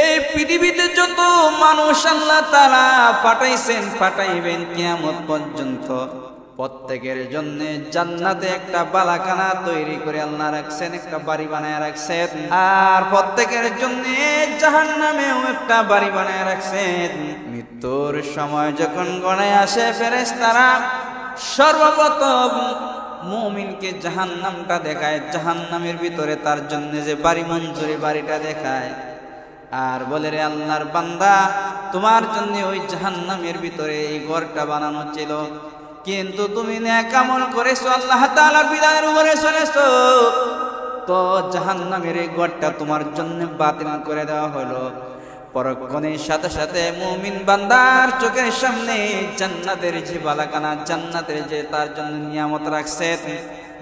এই পৃথিবীতে যত মানুষ আল্লাহ তাআলা পাঠাইছেন, পাঠাইবেন কিয়ামত পর্যন্ত, প্রত্যেকের জন্য জান্নাতে একটা বালাখানা তৈরি করে আল্লাহ রাখছেন, একটা বাড়ি বানায় রাখছেন। আর প্রত্যেকের জন্য জাহান্নামেও একটা বাড়ি বানায় রাখছেন। মৃত্যুর সময় যখন গণায় আসে ফেরেশতারা সর্বপ্রথম মুমিনকে জাহান্নামটা দেখায়, জাহান্নামের ভিতরে তার জন্য যে বাড়ি মঞ্জুরি বাড়িটা দেখায়, আর বলে রে আল্লাহর বান্দা, তোমার জন্য ওই জাহান্নামের ভিতরে এই ঘরটা বানানো ছিল, কিন্তু তুমি নেক আমল করেছো, আল্লাহ তাআলার বিধানের উপরে চলেছো, তো জাহান্নামের এই ঘরটা তোমার জন্য বাতিল করে দেওয়া হলো। পরক্ষণের সাথে সাথে মুমিন বান্দার চোখের সামনে জান্নাতের যে বালাখানা, জান্নাতের যে তার জন্য নিয়ামত রাখছেন,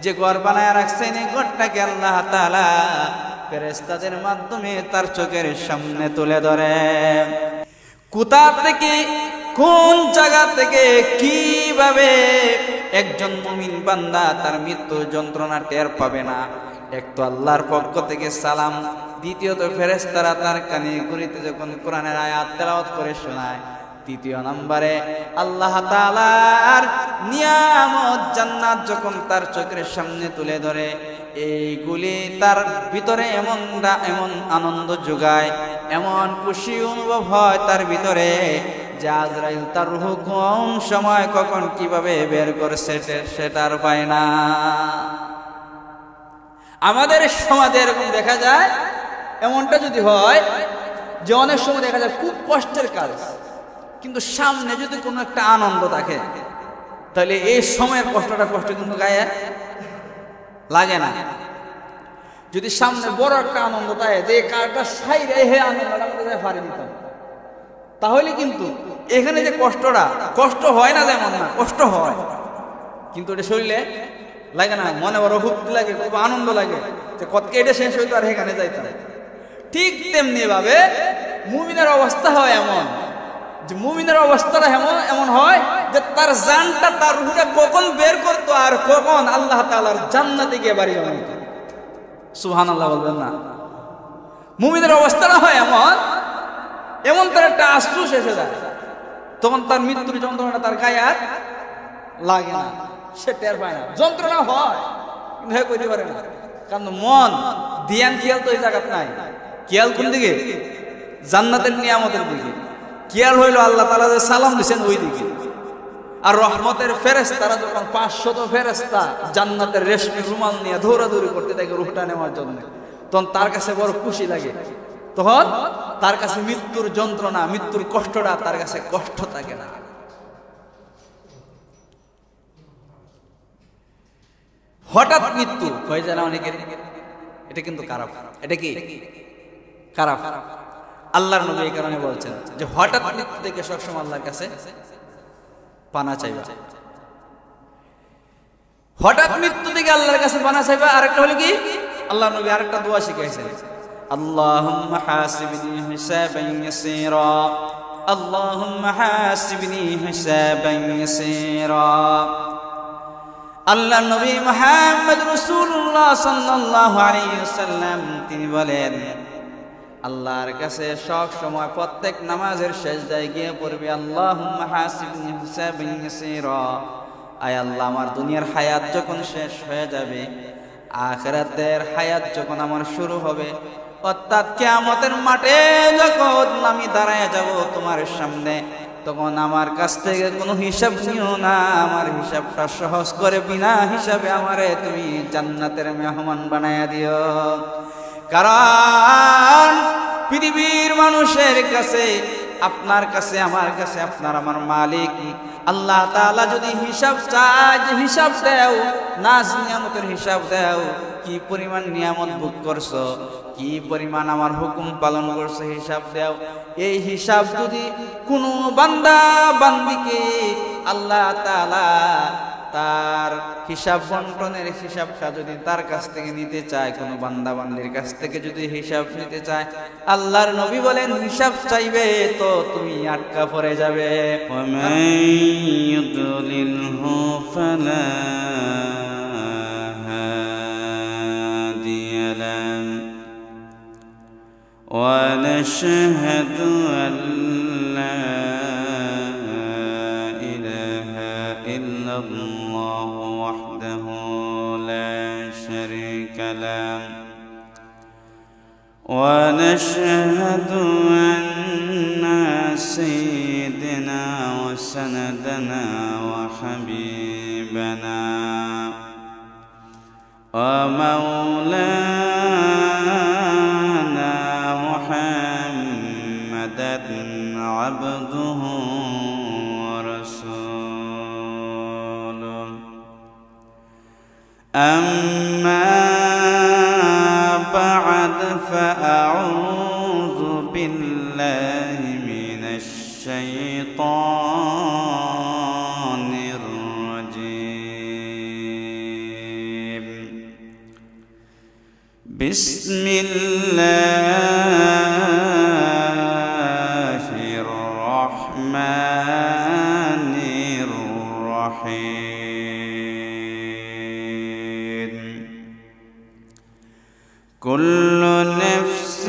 যে ঘর বানায় রাখছেন, এই ঘরটাকে আল্লাহ তাআলা ফেরেশতাদের মাধ্যমে তার চোখের সামনে তুলে ধরে। কোথা থেকে, কোন জায়গা থেকে, কিভাবে একজন মুমিন বান্দা তার মৃত্যুর যন্ত্রণা টের পাবে না? এক তো আল্লাহর পক্ষ থেকে সালাম, দ্বিতীয়ত ফেরেশতারা তার কানে ঘুরিতে যখন কোরআনের আয়াত তেলাওয়াত করে শোনায়, তৃতীয় নম্বরে আল্লাহ তাআলার নিয়ামত জান্নাত যখন তার চোখের সামনে তুলে ধরে, এইগুলি তার ভিতরে এমন আনন্দ যোগায়, এমন খুশি অনুভব হয় তার ভিতরে যে আজরাইল তার রূহ কোন সময় কখন কিভাবে বের করছে সেটার পায় না। আমাদের সমাজে এরকম দেখা যায়, এমনটা যদি হয় যে অনেক সময় দেখা যায় খুব কষ্টের কাজ, কিন্তু সামনে যদি কোনো একটা আনন্দ থাকে, তাহলে এই সময়ের কষ্ট কিন্তু গায়ে লাগে না। যদি সামনে বড় একটা আনন্দ থাকে, যে কারটা সাইরে হে আনন্দটা আমাদের ফাড়ি দিতাম, তাহলে কিন্তু এখানে যে কষ্টটা, কষ্ট হয় না যেমন না, কষ্ট হয়, কিন্তু এটা শরীরে লাগে না, মনে বড় ভক্তি লাগে, খুব আনন্দ লাগে যে কতকে এটা শেষ হইতো আর এখানে যাইতাম। ঠিক তেমনি ভাবে মুমিনের অবস্থা হয় এমন, যে মুমিনের অবস্থাটা এমন হয় যে তার জানটা, তার রূহটা কখন বের করতো আর কখন আল্লাহ তাআলার জান্নাতে গিয়ে বাড়ি বানাইতো। সুবহানাল্লাহ বলবেন না? মুমিনের অবস্থাটা হয় এমন তার একটা আফসোস এসে যায়, তখন তার মৃত্যুর যন্ত্রণাটা তার গায়ে আর লাগে না, সে টের পায় না। যন্ত্রণা হয় কিন্তু হে কইতে পারে না, কারণ মন ধ্যান খেয়াল তো এই জায়গাত নাই। খেয়াল কোন দিকে? জান্নাতের নিয়ামতের দিকে। খেয়াল হইল আল্লাহ তাআলা যে সালাম দিয়েছেন ওই দিকে। আর রহমতের ফেরেশতারা যখন 500 ফেরেশতা জান্নাতের রেশমি রুমাল নিয়ে দৌড়াদৌড়ি করতে থাকে রূহটা নেওয়ার জন্য, তখন তার কাছে বড় খুশি লাগে। তখন তার কাছে মৃত্যুর যন্ত্রণা, মৃত্যুর কষ্টটা তার কাছে কষ্ট থাকে না। হঠাৎ মৃত্যু হয়ে যায় না অনেকের, এটা কিন্তু খারাপ। এটা কি খারাপ? আল্লাহর নবী এই কারণে বলছেন যে হঠাৎ মৃত্যু থেকে সবসময় আল্লাহর কাছে পানা চাইবা। হঠাৎ মৃত্যু থেকে আল্লাহর কাছে পানা চাইবা। আরেকটা হলো কি, আল্লাহর নবী আরেকটা দোয়া শিখাইছেন, আল্লাহুম্মা হাসিবনি হিসাবান ইয়াসীরা, আল্লাহুম্মা হাসিবনি হিসাবান ইয়াসীরা। আল্লাহর নবী মুহাম্মদ রাসূলুল্লাহ সাল্লাল্লাহু আলাইহি ওয়াসাল্লাম তিনি বলেন, আল্লাহর কাছে সব সময় প্রত্যেক নামাজের সেজদায় গিয়ে পড়বে, আল্লাহুম্মা হাসিবনি হিসাবান ইয়াসীরা। আয় আল্লাহ, আমার দুনিয়ার হায়াত যখন শেষ হয়ে যাবে, আখিরাতের হায়াত যখন আমার শুরু হবে, অর্থাৎ কিয়ামতের মাঠে যখন আমি দাঁড়ায় যাব তোমার সামনে, তখন আমার কাছ থেকে কোনো হিসাব নিও না, আমার হিসাবটা সহজ করে বিনা হিসাবে আমারে তুমি জান্নাতের মেহমান বানায়া দিও। কারণ পৃথিবীর মানুষের কাছে, আপনার কাছে, আমার কাছে, আপনার আমার মালিক আল্লাহ তাআলা যদি হিসাব চায়, যে হিসাব দাও, নাজ নিয়ামতের হিসাব দাও, কি পরিমাণ নিয়ামত ভোগ করছো, কি পরিমাণ আমার হুকুম পালন করছো, হিসাব দাও। এই হিসাব যদি কোনো বান্দা বান্দিকে আল্লাহ তাআলা তার হিসাব বন্টনের হিসাবটা যদি তার কাছ থেকে নিতে চায়, কোনো বান্দা বান্দির কাছ থেকে যদি হিসাব নিতে চায়, আল্লাহর নবী বলেন হিসাব চাইবে তো তুমি আটকা পড়ে যাবে। ونشهد أن لا إله إلا الله وحده لا شريك له ونشهد أن سيدنا وسندنا وحبيبنا ومولانا محمدا عبده ورسوله أما بعد فأعوذ بالله من الشيطان الرجيم بسم الله الرحمن الرحيم كل نفس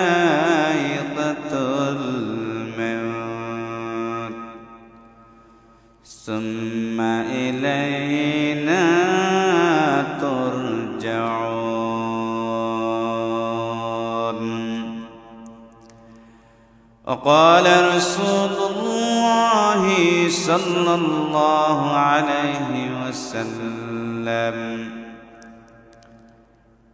ذائقة الموت ثم إلينا ترجعون وقال رسول الله صلى الله عليه وسلم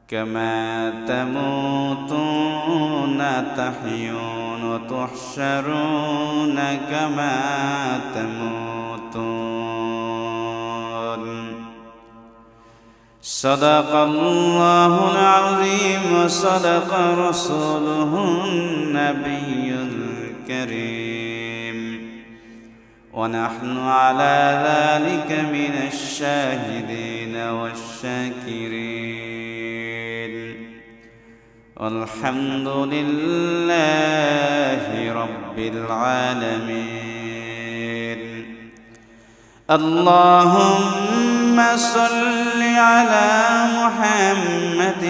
كما تموتون تحيون وتحشرون كما تموتون صدق الله العظيم وصدق رسوله النبي الكريم ونحن على ذلك من الشاهدين والشاكرين والحمد لله رب العالمين اللهم صل على محمد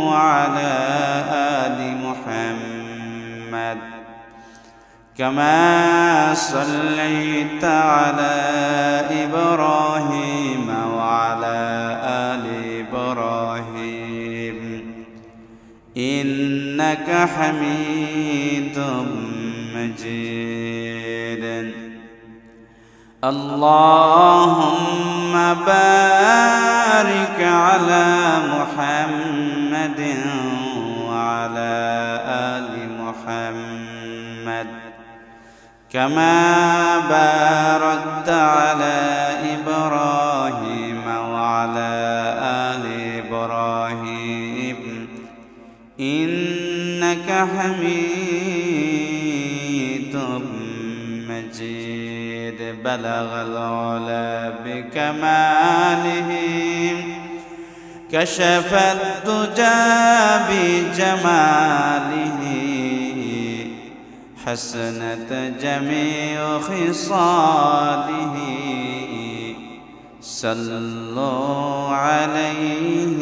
وعلى آل محمد كما صليت على إبراهيم وعلى آل إبراهيم إنك حميد مجيد اللهم بارك على محمد وعلى آل محمد كما باركت على إبراهيم وعلى آل إبراهيم إنك حميد مجيد بلغ العلا بكماله كشف الدجى بجماله حسنت جميع خصاله صلوا عليه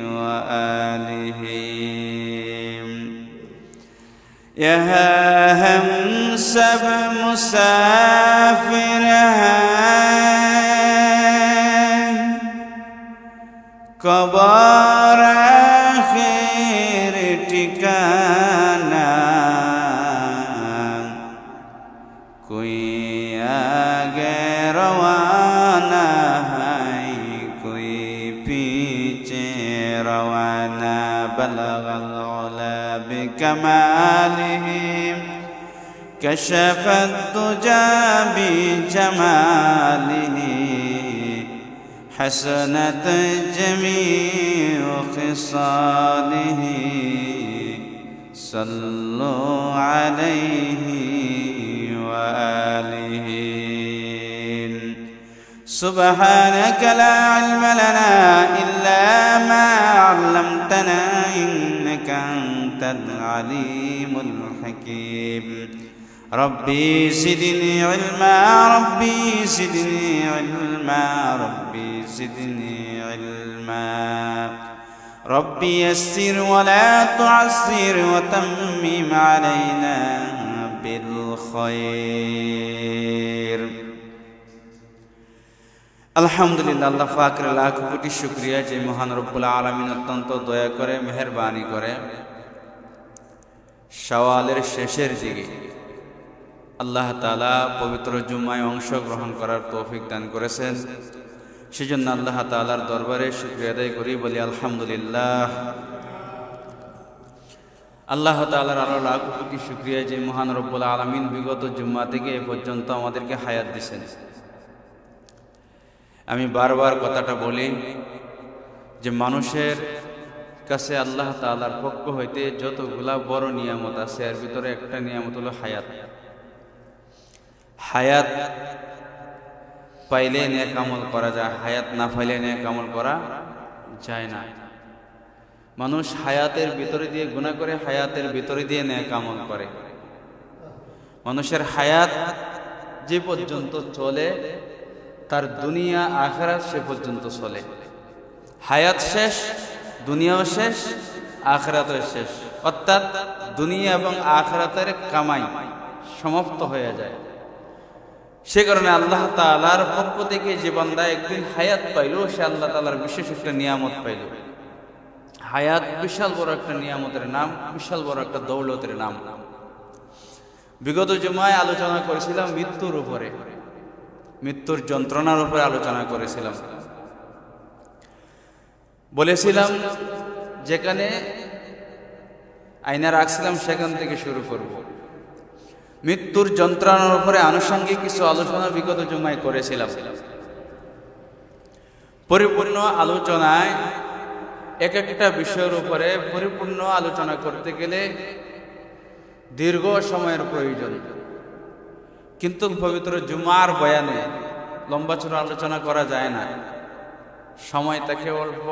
وآله يا همس بمسافر कबर आखिर ठिकाना कोई आगे रवाना है कोई पीछे रवाना बलग अल-उला बिकमालिही कशफ अद-दुजा बिजमालिही حسنت جميع خصاله صلوا عليه وآله سبحانك لا علم لنا إلا ما علمتنا إنك أنت العليم الحكيم ربي زدني علما ربي زدني علما ربي زدني علما ربي يسر ولا تعسر وتمم علينا بالخير আলহামদুলিল্লাহ আল্লাহ পাকের লাখ কোটি শুকরিয়া যে মহান রব্বুল আলামিন অত্যন্ত দয়া করে মেহেরবানি করে শাওয়ালের শেষের দিকে আল্লাহ তাআলা পবিত্র জুমায় অংশগ্রহণ করার তৌফিক দান করেছেন। সেজন্য আল্লাহ তাআলার দরবারে শুকরিয়া আদায় করি, বলি আলহামদুলিল্লাহ। আল্লাহ তাআলার আরো লাখ কোটি শুকরিয়া যে মহান রব্বুল আলামিন বিগত জুম্মা থেকে এ পর্যন্ত আমাদেরকে হায়াত দিয়েছেন। আমি বারবার কথাটা বলি যে মানুষের কাছে আল্লাহ তাআলার পক্ষ হইতে যতগুলা বড় নিয়ামত আছে এর ভিতরে একটা নিয়ামত হলো হায়াত। হায়াত পাইলে নেক আমল করা যায়, হায়াত না পাইলে নেক আমল করা যায় না। মানুষ হায়াতের ভিতরে দিয়ে গুনাহ করে, হায়াতের ভিতরে দিয়ে নেক আমল করে। মানুষের হায়াত যে পর্যন্ত চলে তার দুনিয়া আখিরাত সে পর্যন্ত চলে। হায়াত শেষ, দুনিয়াও শেষ, আখিরাতও শেষ, অর্থাৎ দুনিয়া এবং আখিরাতের কামাই সমাপ্ত হয়ে যায়। সে কারণে আল্লাহ তাআলার পক্ষ থেকে যে বান্দা একদিন হায়াত পাইল, সে আল্লাহ তাআলার বিশেষ একটা নিয়ামত পাইল। হায়াত বিশাল বড় একটা নিয়ামতের নাম, বিশাল বড় একটা দৌলতের নাম। বিগত জুমায় আলোচনা করেছিলাম মৃত্যুর উপরে, মৃত্যুর যন্ত্রণার উপরে আলোচনা করেছিলাম। বলেছিলাম যেখানে আয়না রাখছিলাম সেখান থেকে শুরু করব। মৃত্যুর যন্ত্রণার উপরে আনুষঙ্গিক কিছু আলোচনা বিগত জুমায় করেছিলাম। পরিপূর্ণ আলোচনায় এক একটা বিষয়ের উপরে পরিপূর্ণ আলোচনা করতে গেলে দীর্ঘ সময়ের প্রয়োজন, কিন্তু পবিত্র জুমার বয়ানে লম্বা চূড়া আলোচনা করা যায় না, সময় থাকে অল্প,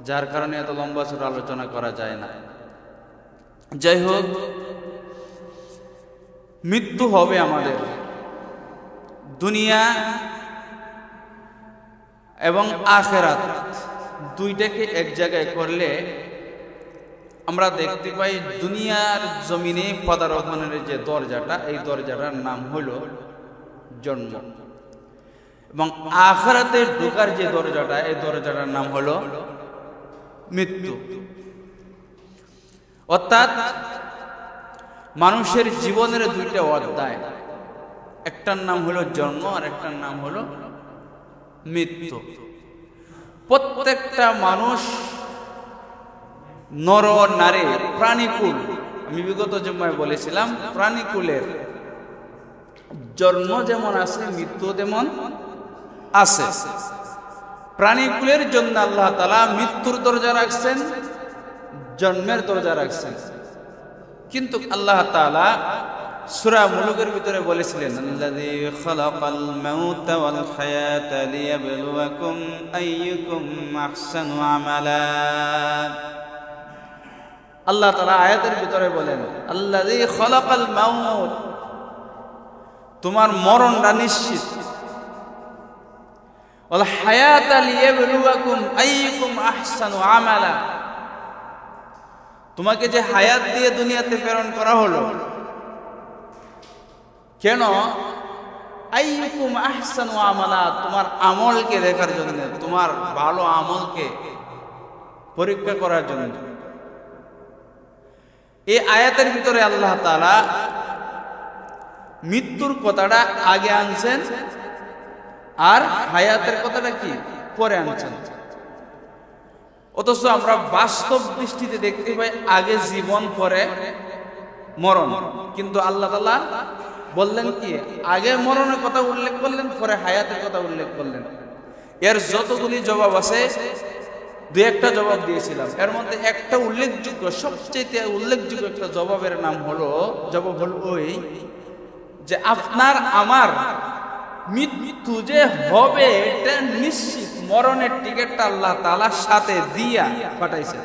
যার কারণে এত লম্বা চূড়া আলোচনা করা যায় না। যাই হোক, মৃত্যু হবে আমাদের। দুনিয়া এবং আখিরাত দুইটাকে এক জায়গায় করলে আমরা দেখতে পাই দুনিয়ার জমিনে পদার্পণের যে দরজাটা, এই দরজাটার নাম হলো জন্ম, এবং আখিরাতে ঢোকার যে দরজাটা, এই দরজাটার নাম হলো মৃত্যু। অর্থাৎ মানুষের জীবনের দুইটা অধ্যায়, একটার নাম হলো জন্ম আর একটার নাম হলো মৃত্যু। প্রত্যেকটা মানুষ নর নারী প্রাণীকুল, আমি বিগত জন্মায় বলেছিলাম প্রাণীকুলের জন্ম যেমন আছে মৃত্যু তেমন আছে। প্রাণীকুলের জন্য আল্লাহ তাআলা মৃত্যুর দরজা রাখছেন, জন্মের দরজা রাখছেন। কিন্তু আল্লাহ তাআলা সূরা মুলুকের ভিতরে বলেছিলেন, আল্লাযী খালাকাল মাউতা ওয়াল হায়াতা লিয়াবলুয়াকুম আইয়ুকুম আহসানু আমালা। আল্লাহ তাআলা আয়াতের ভিতরে বলেন, আল্লাযী খালাকাল মাউত, তোমার মরণটা নিশ্চিত, ওয়াল হায়াতা লিয়াবলুয়াকুম আইয়ুকুম আহসানু আমালা, তোমাকে যে হায়াত দিয়ে দুনিয়াতে প্রেরণ করা হলো, কেন? আইয়ুকুম আহসানু আমালা, তোমার আমলকে দেখার জন্য, তোমার ভালো আমলকে পরীক্ষা করার জন্য। এই আয়াতের ভিতরে আল্লাহ তাআলা মৃত্যুর কথাটা আগে আনছেন আর হায়াতের কথাটা কি পরে আনছেন। অথচ আমরা বাস্তব দৃষ্টিতে দেখতে পাই আগে জীবন পরে মরণ, কিন্তু আল্লাহ তাআলা বললেন কি আগে মরণের কথা উল্লেখ করলেন, পরে হায়াতের কথা উল্লেখ করলেন। এর যতগুলি জবাব আছে দুই একটা জবাব দিয়েছিলাম, এর মধ্যে একটা উল্লেখযোগ্য, সবচেয়ে উল্লেখযোগ্য একটা জবাবের নাম হলো, জবাব হলো ওই যে আপনার আমার মৃত্যু যে হবে এটা নিশ্চিত, মরণের টিকিটটা আল্লাহ তাআলা সাথে দিয়া পাঠাইছেন।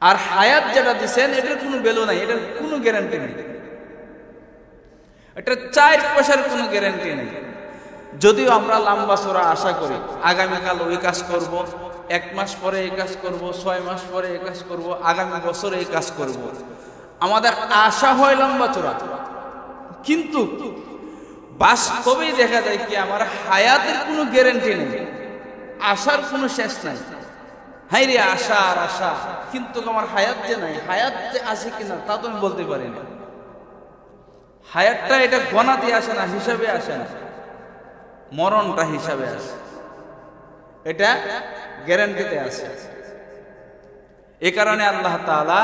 আর হায়াত যেটা দিচ্ছেন এটার কোনো ভ্যালু নাই, এটার কোনো গ্যারান্টি নেই, এটার 4 পয়সার কোনো গ্যারান্টি নেই। যদিও আমরা লম্বা চড়া আশা করি আগামীকাল ওই কাজ করব, 1 মাস পরে এই কাজ করব, 6 মাস পরে এই কাজ করব, আগামী বছর এই কাজ করব, আমাদের আশা হয় লম্বা চড়া, কিন্তু বাস্তবেই দেখা যায় কি আমার হায়াতের কোনো গ্যারান্টি নেই, আশার কোনো শেষ নাই। হাই রে আশা আর আশা, কিন্তু আমার হায়াত যে নাই, হায়াত যে আছে কিনা তা তো আমি বলতে পারি না। হায়াতটা এটা গণাতে আসে না, হিসাবে আসে না, মরণটা হিসাবে আসে, এটা গ্যারান্টিতে আছে। এ কারণে আল্লাহ তাআলা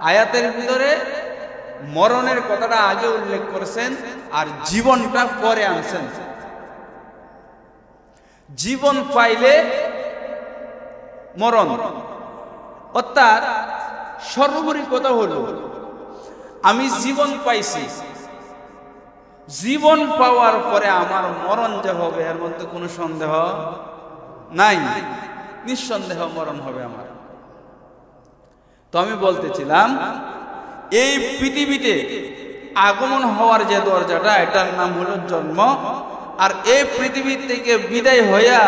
আয়াতের ভিতরে মরণের কথাটা আগে উল্লেখ করেছেন আর জীবনটা পরে আনছেন। জীবন পাইলে মরণ, অর্থাৎ সর্বোপরি কথা হলো আমি জীবন পাইছি, জীবন পাওয়ার পরে আমার মরণ যে হবে এর মধ্যে কোনো সন্দেহ নাই, নিঃসন্দেহ মরণ হবে আমার। তো আমি বলতেছিলাম এই পৃথিবীতে আগমন হওয়ার যে দরজাটা, এটার নাম হলো জন্ম। আর এই পৃথিবী থেকে বিদায় হইয়া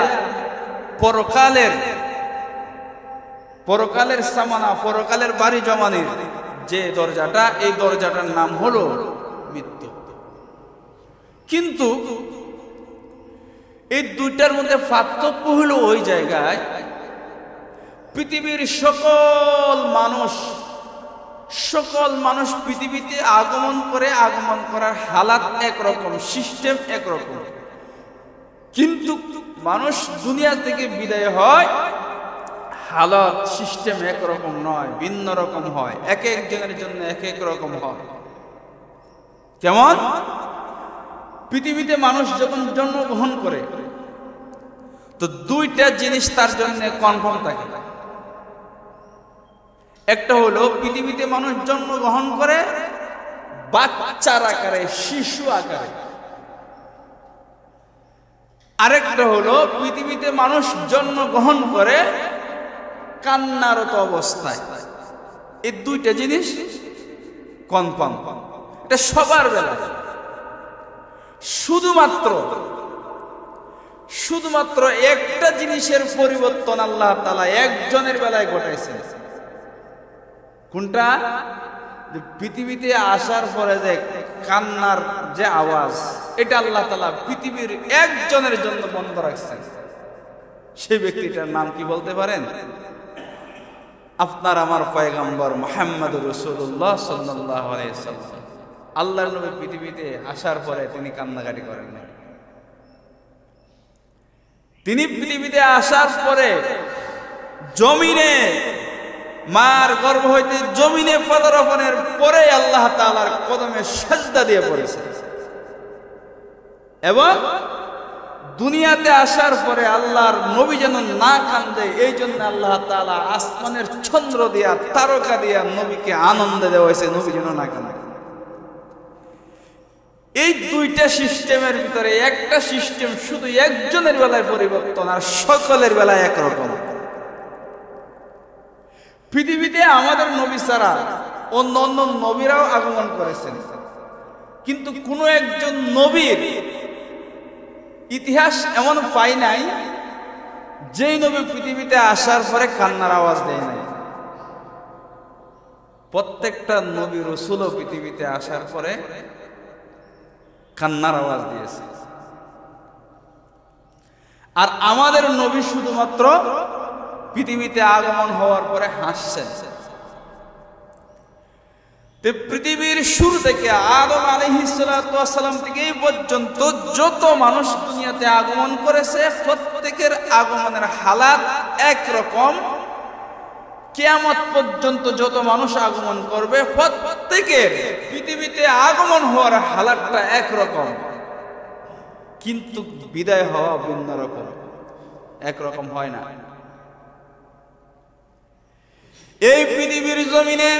পরকালের সামানা, পরকালের বাড়ি জমানের যে দরজাটা, এই দরজাটার নাম হলো মৃত্যু। কিন্তু এই দুইটার মধ্যে পার্থক্য হলো ওই জায়গায় পৃথিবীর সকল মানুষ পৃথিবীতে আগমন করে, আগমন করার হালাত একরকম, সিস্টেম একরকম, কিন্তু মানুষ দুনিয়া থেকে বিদায় হয় হালাত সিস্টেম একরকম নয়, ভিন্ন রকম হয়, এক একজনের জন্য এক এক রকম হয়। কেমন? পৃথিবীতে মানুষ যখন জন্মগ্রহণ করে তো দুইটা জিনিস তার জন্য কনফার্ম থাকে। একটা হলো পৃথিবীতে মানুষ জন্মগ্রহণ করে বাচ্চার আকারে, শিশু আকারে। আরেকটা হলো পৃথিবীতে মানুষ জন্মগ্রহণ করে কান্নারত অবস্থায়। এই দুইটা জিনিস কনফার্ম, এটা সবার বেলায়। শুধুমাত্র একটা জিনিসের পরিবর্তন আল্লাহ তাআলা একজনের বেলায় ঘটাইছেন। কোনটা? যে পৃথিবীতে আসার পরে যে কান্নার যে আওয়াজ, এটা আল্লাহ তাআলা পৃথিবীর একজনের জন্য বন্ধ রাখছেন। সেই ব্যক্তিটার নাম কি বলতে পারেন? আপনার আমার পয়গম্বর মুহাম্মদুর রাসূলুল্লাহ সাল্লাল্লাহু আলাইহি ওয়াসাল্লাম। আল্লাহর নবী পৃথিবীতে আসার পরে তিনি কান্নাকাটি করেন না। তিনি পৃথিবীতে আসার পরে জমিনে, মার গর্ভ হইতে জমিনে পদার্পণের পরে আল্লাহ তাআলার কদমে সিজদা দিয়ে পড়েছেন, এবং দুনিয়াতে আসার পরে আল্লাহর নবী যেন না কান্দে এই জন্য আল্লাহ তাআলা আসমানের চন্দ্র দিয়া, তারকা দিয়া নবীকে আনন্দ দেওয়া হয়েছে, নবী যেন না কান্দে। এই দুইটা সিস্টেমের ভিতরে একটা সিস্টেম শুধু একজনের বেলায় পরিবর্তন, আর সকলের বেলায় একরকম। পৃথিবীতে আমাদের নবী ছাড়া অন্য অন্য নবীরাও আগমন করেছেন, কিন্তু কোনো একজন নবীর ইতিহাস এমন পাই নাই যেই নবী পৃথিবীতে আসার পরে কান্নার আওয়াজ দেয় নাই। প্রত্যেকটা নবী রাসূলও পৃথিবীতে আসার পরে কান্নার আওয়াজ দিয়েছে। আর আমাদের নবী শুধুমাত্র পৃথিবীতে আগমন হওয়ার পরে হাসছেন। পৃথিবীর শুরু থেকে আদম আলাইহিস সালাতু ওয়াস সালাম থেকে এই পর্যন্ত যত মানুষ দুনিয়াতে আগমন করেছে, প্রত্যেকের আগমনের হালাত একরকম। কিয়ামত পর্যন্ত যত মানুষ আগমন করবে প্রত্যেকের পৃথিবীতে আগমন হওয়ার হালাতটা একরকম, কিন্তু বিদায় হওয়া ভিন্ন রকম, একরকম হয় না। এই পৃথিবীর জমিনে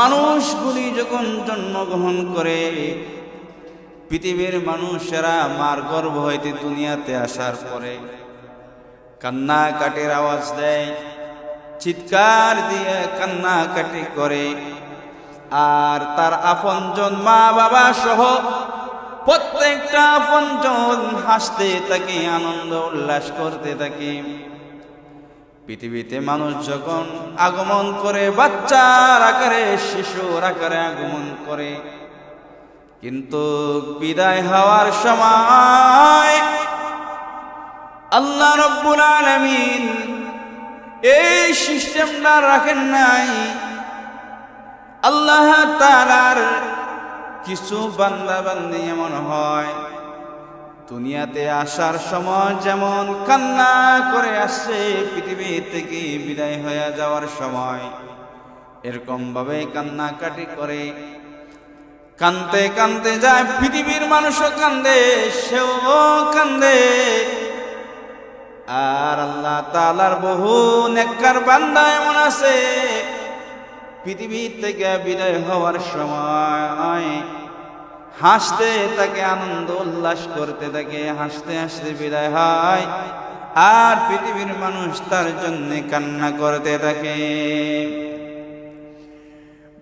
মানুষগুলি যখন জন্মগ্রহণ করে, পৃথিবীর মানুষেরা মার গর্ভ হইতে দুনিয়াতে আসার পরে কান্নাকাটির আওয়াজ দেয়, চিৎকার দিয়ে কান্নাকাটি করে। আর তার আপনজন মা বাবা সহ প্রত্যেকটা আপনজন হাসতে থাকে, আনন্দ উল্লাস করতে থাকে। পৃথিবীতে মানুষ যখন আগমন করে বাচ্চার আকারে, শিশুর আকারে আগমন করে, কিন্তু বিদায় হওয়ার সময় আল্লাহ রাব্বুল আলামিন এই সিস্টেমটা রাখেন নাই। আল্লাহ তাআলার কিছু বান্দা বান্দি এমন হয়, দুনিয়াতে আসার সময় যেমন কান্না করে আসছে, পৃথিবী থেকে বিদায় হয়ে যাওয়ার সময় এরকম ভাবে কান্নাকাটি করে, কানতে কানতে যায়। পৃথিবীর মানুষও কান্দে, সেও কান্দে। আর আল্লাহ তাআলার বহু নেককার বান্দা এমন আছে, পৃথিবী থেকে বিদায় হওয়ার সময় হাসতে থাকে, আনন্দ উল্লাস করতে থাকে, হাসতে হাসতে বিদায় হয়। আর পৃথিবীর মানুষ তার জন্য কান্না করতে থাকে।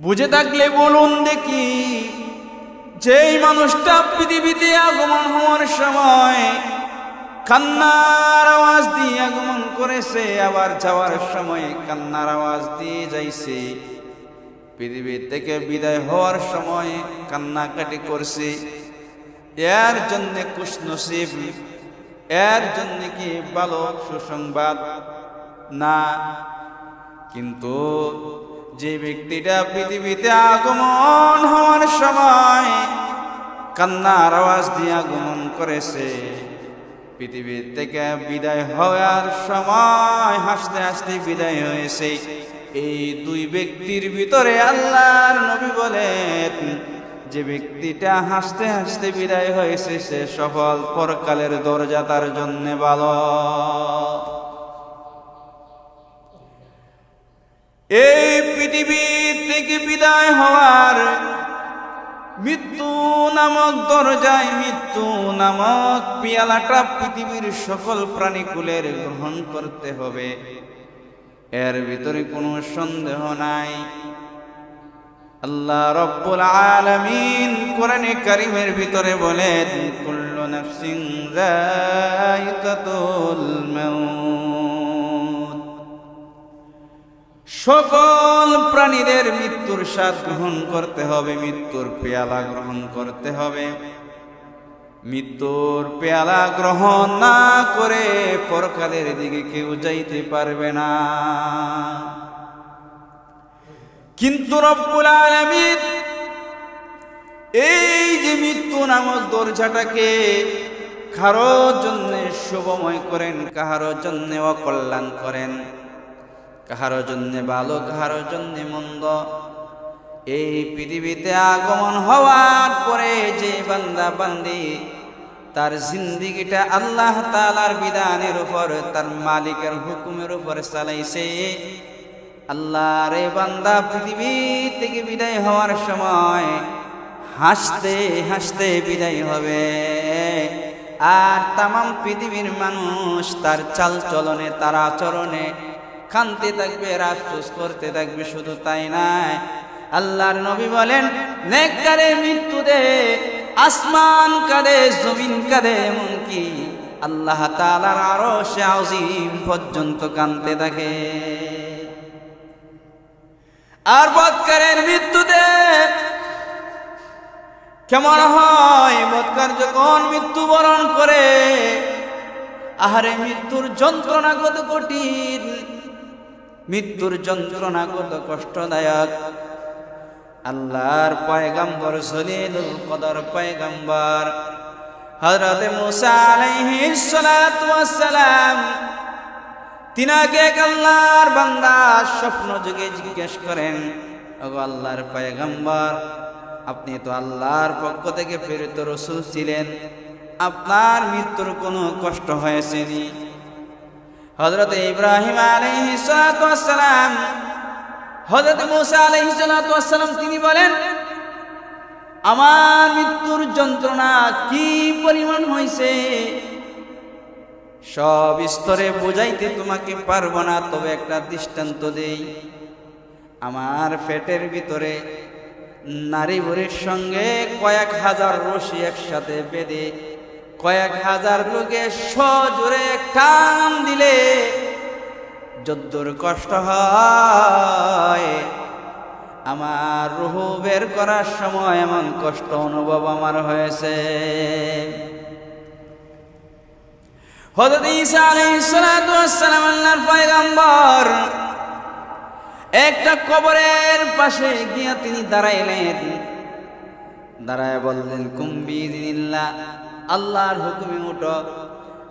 বুঝে থাকলে বলুন দেখি, যেই মানুষটা পৃথিবীতে আগমন হওয়ার সময় কান্নার আওয়াজ দিয়ে আগমন করেছে, আবার যাওয়ার সময় কান্নার আওয়াজ দিয়ে যাইছে, পৃথিবী থেকে বিদায় হওয়ার সময় কান্নাকাটি করছে, এর জন্য খুশনসিব, এর জন্য কি ভালো সুসংবাদ না। কিন্তু যে ব্যক্তিটা পৃথিবীতে আগমন হওয়ার সময় কান্নার আওয়াজ দিয়ে আগমন করেছে, পৃথিবী থেকে বিদায় হওয়ার সময় হাসতে হাসতে বিদায় হয়েছে, এই দুই ব্যক্তির ভিতরে আল্লাহর নবী বলেন, যে ব্যক্তিটা হাসতে হাসতে বিদায় হয়েছে সে সফল, পরকালের দরজা তার জন্য ভালো। এই পৃথিবী থেকে বিদায় হওয়ার মৃত্যু নামক দরজায়, মৃত্যু নামক পিয়ালাটা পৃথিবীর সকল প্রাণীকুলের গ্রহণ করতে হবে, এর ভিতরে কোনো সন্দেহ নাই। আল্লাহ রাব্বুল আলামিন কোরআনে কারীমের ভিতরে বলেন, কুল্লু নাফসিন যায়িকাতুল মাউত, সকল প্রাণীদের মৃত্যুর স্বাদ গ্রহণ করতে হবে, মৃত্যুর পেয়ালা গ্রহণ করতে হবে। মৃত্যুর পেয়ালা গ্রহণ না করে পরকালের দিকে কেউ যাইতে পারবে না। কিন্তু রব্বুল আলামিন এই যে মৃত্যু নামক দরজাটাকে কারোর জন্য শুভময় করেন, কাহারোর জন্য অকল্যাণ করেন, কাহারোর জন্য ভালো, কাহারোর জন্য মন্দ। এই পৃথিবীতে আগমন হওয়ার পরে যে বান্দা বান্দি তার জিন্দিগিটা আল্লাহ তাআলার বিধানের উপর, তার মালিকের হুকুমের উপর চালাইছে, আল্লাহর এই বান্দা পৃথিবী থেকে বিদায় হওয়ার সময় হাসতে হাসতে বিদায় হবে। আর তামাম পৃথিবীর মানুষ তার চাল চলনে, তার আচরণে কাঁদতে থাকবে, আফসোস করতে থাকবে। শুধু তাই নয়, আল্লাহর নবী বলেন, নেককারের মৃত্যুতে আসমান কাঁদে, জমিন কাঁদে, এমনকি আল্লাহ তাআলার আরশে আযীম পর্যন্ত কাঁদতে থাকে। আর বদকারের মৃত্যুতে কেমন হয়? বদকার যখন মৃত্যুবরণ করে, আহারে মৃত্যুর যন্ত্রণা কত কঠিন, মৃত্যুর যন্ত্রণা কত কষ্টদায়ক। আল্লাহর পয়গম্বর সলিলুল কদর পয়গম্বর হযরত মুসা আলাইহিস সালাতু ওয়াস সালাম, তিনাকে এক আল্লাহর বান্দা স্বপ্ন যুগে জিজ্ঞেস করেন, ওগো আল্লাহর পয়গম্বর, আপনি তো আল্লাহর পক্ষ থেকে প্রেরিত রাসূল ছিলেন, আপনার মৃত্যুর কোনো কষ্ট হয়েছেনি? হযরত ইব্রাহিম আলাইহিস সালাতু ওয়াস সালাম, হযরত মুসা আলাইহিস সালাতু ওয়াস সালাম তিনি বলেন, আমার মৃত্যুর যন্ত্রণা কি পরিমাণ হয়েছে সব স্তরে বুঝাইতে তোমাকে পারবো না, তবে একটা দৃষ্টান্ত দেই। আমার পেটের ভিতরে নারী বুড়ির সঙ্গে কয়েক হাজার রশি একসাথে বেঁধে কয়েক হাজার লোকে সজোরে টান দিলে যদ্দুর কষ্ট হয়, আমার রূহ বের করার সময় এমন কষ্ট অনুভব আমার হয়েছে। হযরত ঈসা আলাইহিস সালাতু ওয়াস সালাম আল্লাহর পয়গম্বর একটা কবরের পাশে গিয়া তিনি দাঁড়াইলেন, দাঁড়ায় বললেন কুম বিইযনিল্লাহ, আল্লাহর হুকুমে উঠো।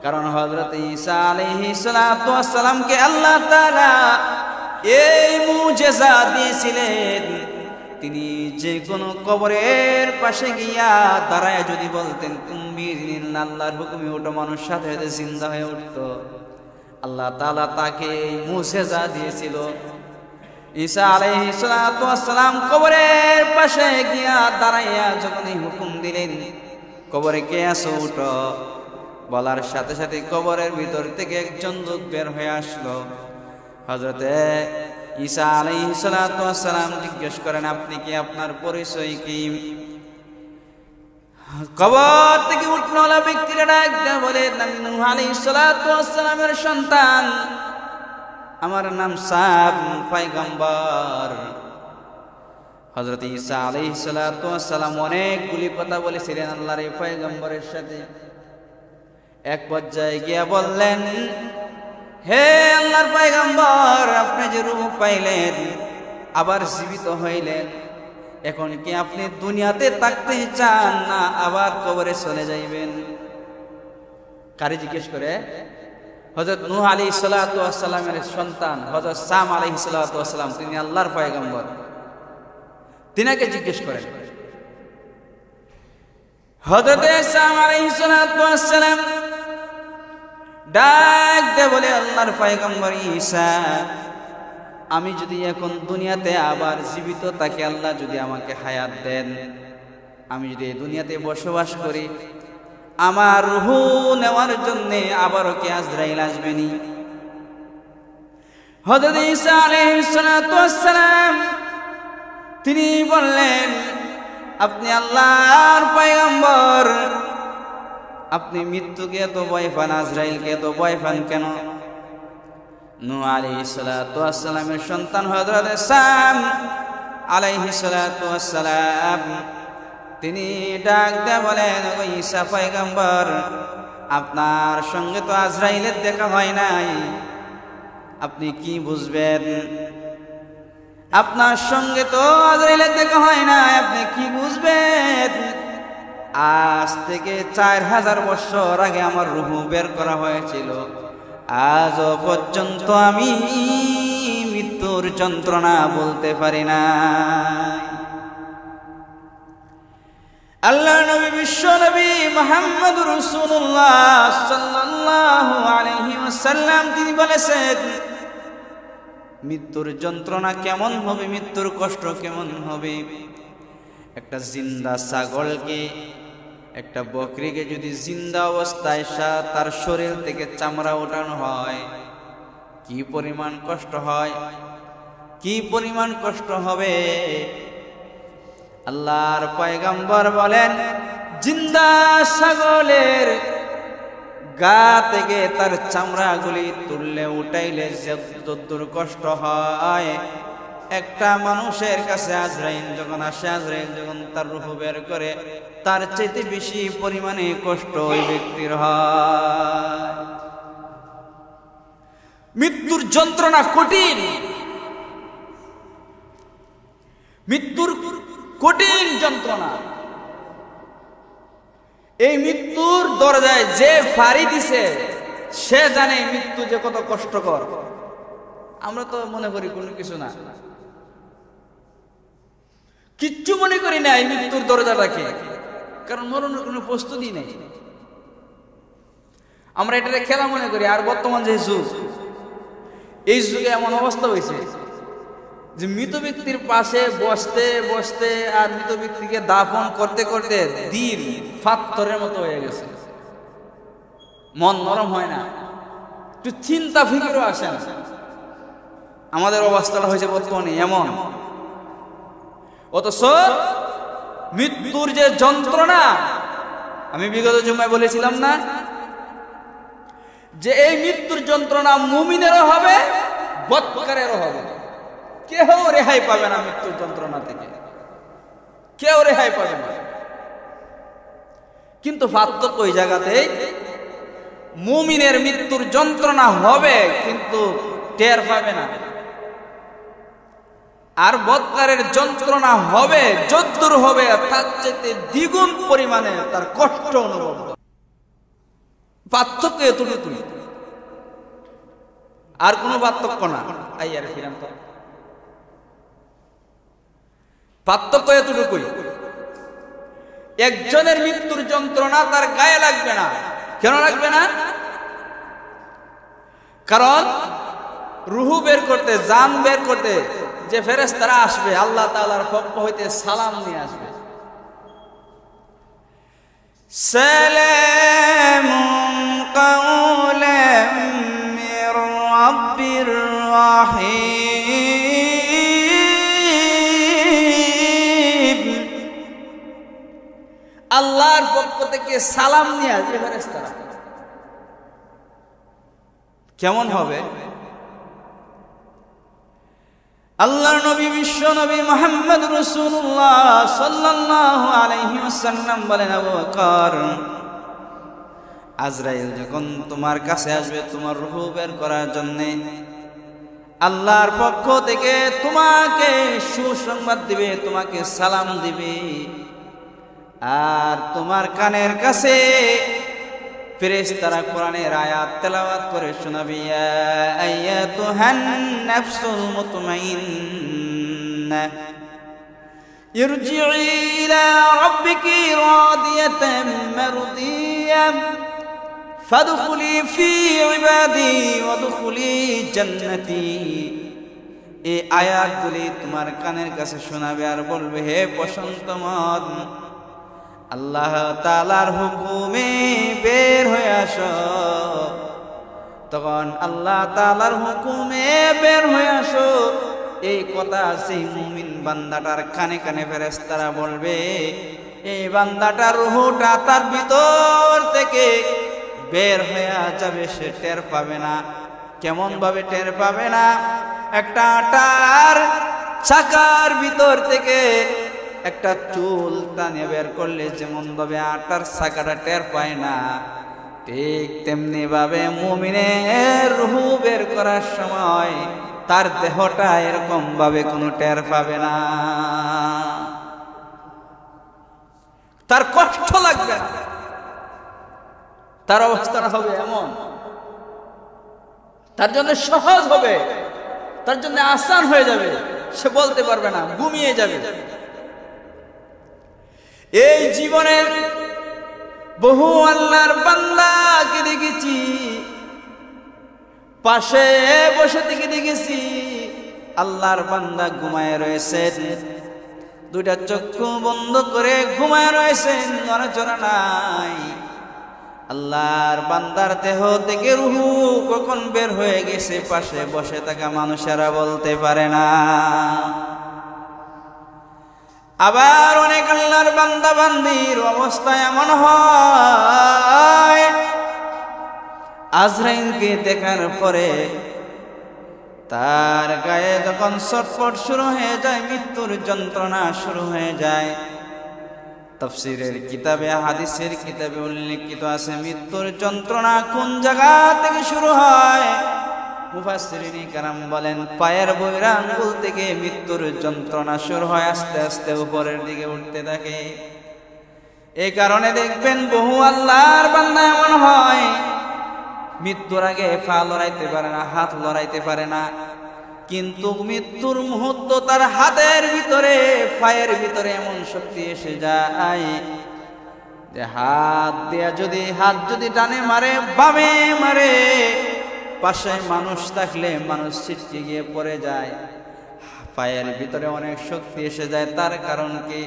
কারণ হযরত ঈসা আলাইহিস সালাতু ওয়াস সালামকে আল্লাহ তাআলা এই মুজিজা দিয়েছিলেন, তিনি যে কোনো কবরের পাশে গিয়া দাঁড়ায় যদি বলতেন কুম বিইযনিল্লাহ, আল্লাহর হুকুমে উঠো, মানুষ সাথে সাথে জিন্দা হয়ে উঠতো। আল্লাহ তাআলা তাকে এই মুজিজা দিয়েছিল। ঈসা আলাইহিস সালাতু ওয়াস সালাম কবরের পাশে গিয়া দাঁড়াইয়া যখন এই হুকুম দিলেন, কবরে কে আছো উঠো, বলার সাথে সাথে কবরের ভিতর থেকে একজন লোক বের হয়ে আসলো। হযরতে ঈসা আলাইহিস সালাতু ওয়াস সালাম জিজ্ঞেস করেন, আপনি কি, আপনার পরিচয় কি? কবর থেকে উঠনেওয়ালা ব্যক্তিরা ডাক দিয়ে বলে, আমি নূহ আলাইহিস সালাতু ওয়াস সালামের সন্তান, আমার নাম সাম, পয়গম্বর। হযরত ঈসা আলাইহিস সালাতু ওয়াস সালাম অনেকগুলি কথা বলেছিলেন আল্লাহর এই পয়গম্বরের সাথে। এক পর্যায়ে গিয়া বললেন, হে আল্লাহর পয়গম্বর, আপনি যে রূহ পাইলেন, আবার জীবিত হইলেন, এখন কি আপনি দুনিয়াতে থাকতে চান না আবার কবরে চলে যাইবেন? কারে জিজ্ঞেস করে? হযরত নূহ আলাইহিস সালাতু ওয়াস সালামের সন্তান হযরত সাম আলাইহিস সালাতু ওয়াস সালাম, তিনি আল্লাহর পয়গম্বর, তিনাকে জিজ্ঞেস করেন। হযরত সাম আলাইহিস সালাতু ওয়াস সালাম ডাক দিয়ে বলে, আল্লাহর পয়গম্বর ঈসা, আমি যদি এখন দুনিয়াতে আবার জীবিত থাকি, আল্লাহ যদি আমাকে হায়াত দেন, আমি যদি এই দুনিয়াতে বসবাস করি, আমার রূহ নেওয়ার জন্য আবারও কি আজরাইল আসবেনি? হযরত ঈসা আলাইহিস সালাতু ওয়াস সালাম তিনি বললেন, আপনি আল্লাহর পয়গম্বর, আপনি মৃত্যুকে এত ভয় পান, আজরাইলকে এত ভয় পান কেন? নূহ আলাইহিস সালাতু ওয়াস সালামের সন্তান হযরত সাম আলাইহিস সালাতু ওয়াস সালাম তিনি ডাক দিয়ে বলেন, ও ঈসা পয়গম্বর, আপনার সঙ্গে তো আজরাইলের দেখা হয় নাই, আপনি কি বুঝবেন? আপনার সঙ্গে তো আজরাইলের দেখা হয় নাই, আপনি কি বুঝবেন? আজ থেকে 4000 বছর আগে আমার রূহ বের করা হয়েছিল, আজও পর্যন্ত আমি মৃত্যুর যন্ত্রণা বলতে পারি না। আল্লাহ নবী, বিশ্ব নবী মুহাম্মদুর রাসূলুল্লাহ সাল্লাল্লাহু আলাইহি ওয়াসাল্লাম তিনি বলেছেন, মৃত্যুর যন্ত্রণা কেমন হবে, মৃত্যুর কষ্ট কেমন হবে। একটা জিন্দা ছাগলকে, একটা বকরিকে যদি জিন্দা অবস্থায় তার শরীর থেকে চামড়া ওঠানো হয়, কি পরিমাণ কষ্ট হয়, কি পরিমাণ কষ্ট হবে। আল্লাহর পয়গম্বর বলেন, জিন্দা ছাগলের গা থেকে তার চামড়াগুলি তুললে উঠাইলে যতদূর কষ্ট হয়, একটা মানুষের কাছে আজরাইল যখন আসে, আজরাইল যখন তার রূহ বের করে, তার চাইতে বেশি পরিমাণে কষ্ট ওই ব্যক্তির হয়। মৃত্যুর যন্ত্রণা কঠিন, মৃত্যুর কঠিন যন্ত্রণা। এই মৃত্যুর দরজায় যে ফাড়ি দিছে সে জানে মৃত্যু যে কত কষ্টকর। আমরা তো মনে করি কোনো কিছু না, কিচ্ছু মনে করি না এই মৃত্যুর দরজাটাকে, কারণ মরণের কোনো প্রস্তুতি নেই। আমরা এটাকে খেলা মনে করি। আর বর্তমান যে যুগ, এই যুগে এমন অবস্থা হয়েছে যে মৃত ব্যক্তির পাশে বসতে বসতে আর মৃত ব্যক্তিকে দাফন করতে করতে দিন পাথরের মতো হয়ে গেছে, মন নরম হয় না, একটু চিন্তা ফিকিরও আসে না। আমাদের অবস্থাটা হয়েছে বর্তমানে এমন। অথচ মৃত্যুর যে যন্ত্রণা, আমি বিগত জুমায় বলেছিলাম না যে এই মৃত্যুর যন্ত্রণা মুমিনেরও হবে, বদকারেরও হবে। কেউ রেহাই পাবে না মৃত্যুর যন্ত্রণা থেকে, কেউ রেহাই পাবে না। কিন্তু পার্থক্য ওই জায়গাতেই, মুমিনের মৃত্যুর যন্ত্রণা হবে কিন্তু টের পাবে না, আর বদকারের যন্ত্রণা হবে, যদ্দূর হবে তার চেয়ে দ্বিগুণ পরিমাণে তার কষ্ট অনুভব হবে। পার্থক্য এতটুকু, আর কোনো পার্থক্য না। পার্থক্য এতটুকুই, একজনের মৃত্যুর যন্ত্রণা তার গায়ে লাগবে না। কেন লাগবে না? কারণ রুহু বের করতে, জান বের করতে যে ফেরেশতারা আসবে, আল্লাহ তাআলার পক্ষ হইতে সালাম নিয়ে আসবে, সালামুন কাওলাম মির রাব্বির রাহিম। আল্লাহর পক্ষ থেকে সালাম নিয়ে আসবে ফেরেশতারা। কেমন হবে? আল্লাহর নবী, বিশ্ব নবী মুহাম্মদ রাসূলুল্লাহ সাল্লাল্লাহু আলাইহি ওয়াসাল্লাম বলেন, আবু বকর, আজরাইল যখন তোমার কাছে আসবে তোমার রূহ বের করার জন্য, আল্লাহর পক্ষ থেকে তোমাকে সুসংবাদ দিবে, তোমাকে সালাম দিবে, আর তোমার কানের কাছে ফেরেশতারা কোরআনের আয়াত তেলাওয়াত করে শোনাবে, ইয়া আইয়াতুহান নাফসুল মুতমাইন্নাহ ইরজিই ইলা রাব্বিকি রাদিয়াতাম মারদিয়াম ফাদখুলি ফি ইবাদি ওয়াদখুলি জান্নাতি। এই আয়াতগুলি তোমার কানের কাছে শোনাবে আর বলবে, হে প্রশান্ত মন, আল্লাহ তাআলার হুকুমে বের হয়ে আসো। তখন আল্লাহ তাআলার হুকুমে বের হয়ে আসো, এই কথা সেই মুমিন বান্দাটার কানে কানে ফেরেশতারা বলবে। এই বান্দাটার রূহটা তার ভিতর থেকে বের হয়ে যাবে, সে টের পাবে না। কেমন ভাবে টের পাবে না? একটা আটার চাকার ভিতর থেকে একটা চুল টানে বের করলে যেমন ভাবে আটার চাকাটা টের পায় না, ঠিক তেমনি ভাবে মুমিনের রূহ বের করার সময় তার দেহটা এরকম ভাবে কোনো টের পাবে না, তার কষ্ট লাগবে না, তার অবস্থাটা হবে এমন, তার জন্য সহজ হবে, তার জন্য আসান হয়ে যাবে, সে বলতে পারবে না, ঘুমিয়ে যাবে। এই জীবনের বহু আল্লাহর বান্দাকে দেখেছি, পাশে বসে থেকে দেখেছি আল্লাহর বান্দা ঘুমায় রয়েছেন, দুইটা চক্ষু বন্ধ করে ঘুমায় রয়েছেন, নড়াচড়া নাই। আল্লাহর বান্দার দেহ থেকে রূহ কখন বের হয়ে গেছে পাশে বসে থাকা মানুষেরা বলতে পারে না। আবার অনেক আল্লাহর বান্দা বান্দির অবস্থা এমন হয়, আজরাইলকে দেখার পরে তার গায়ে যখন ছটফট শুরু হয়ে যায়, মৃত্যুর যন্ত্রণা শুরু হয়ে যায়। তাফসীরের কিতাবে, হাদিসের কিতাবে উল্লেখিত আছে মৃত্যুর যন্ত্রণা কোন জায়গা থেকে শুরু হয়। মুফাসসিরিনে কেরাম বলেন পায়ের বৈরা আঙ্গুল থেকে মৃত্যুর যন্ত্রণা শুরু হয়, আস্তে আস্তে উপরের দিকে উঠতে থাকে। এই কারণে দেখবেন বহু আল্লাহর বান্দা এমন হয় মৃত্যুর আগে পা লড়াইতে পারে না, হাত লড়াইতে পারে না, কিন্তু মৃত্যুর মুহূর্ত তার হাতের ভিতরে, পায়ের ভিতরে এমন শক্তি এসে যায় যে হাত যদি টানে মারে, বামে মারে, পাশে মানুষ থাকলে মানুষ ছিটকে গিয়ে পড়ে যায়। পায়ের ভিতরে অনেক শক্তি এসে যায়। তার কারণ কি?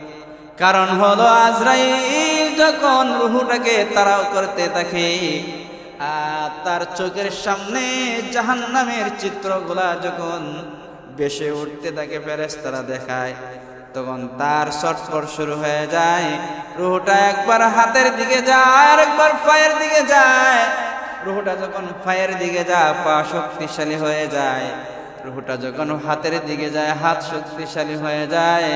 কারণ হলো আজরাইল যখন রূহটাকে তাড়াও করতে থাকে, আর তার চোখের সামনে জাহান্নামের চিত্রগুলা যখন ভেসে উঠতে থাকে, ফেরেশতারা দেখায়, তখন তার ছটফট শুরু হয়ে যায়। রুহটা একবার হাতের দিকে যায় আর একবার পায়ের দিকে যায়। রুহটা যখন পায়ের দিকে যায় পা শক্তিশালী হয়ে যায়, রুহটা যখন হাতের দিকে যায় হাত শক্তিশালী হয়ে যায়।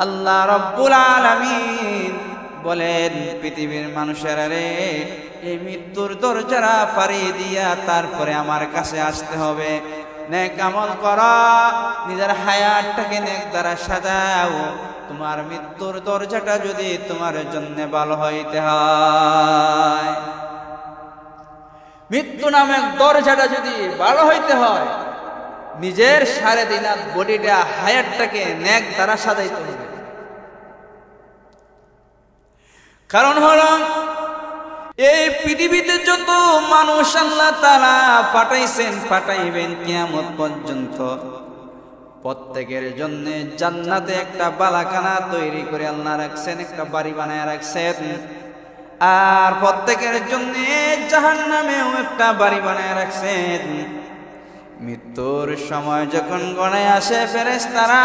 আল্লাহ রব্বুল আলামিন বলেন, পৃথিবীর মানুষেরা রে, এই মৃত্যুর দরজারা পাড়ি দিয়া তারপরে আমার কাছে আসতে হবে। নেক আমল করা, নিজের হায়াতটাকে নেক দ্বারা সাজাও। তোমার মৃত্যুর দরজাটা যদি তোমার জন্য ভালো হইতে হয়, মৃত্যু নামে দরজাটা যদি ভালো হইতে হয়, নিজের সাড়ে দিন বডিটা হায়াতটাকে নেক দ্বারা সাজাইতে হবে। কারণ হলো এই পৃথিবীতে যত মানুষ আল্লাহ তাআলা পাঠাইছেন পাঠাইবেন কিয়ামত পর্যন্ত, প্রত্যেকের জন্য জান্নাতে একটা বালাখানা তৈরি করে আল্লাহ রাখছেন, একটা বাড়ি বানায় রাখছেন। আর প্রত্যেকের জন্য জাহান্নামেও একটা বাড়ি বানায় রাখছেন। মৃত্যুর সময় যখন গণায় আসে ফেরেশতারা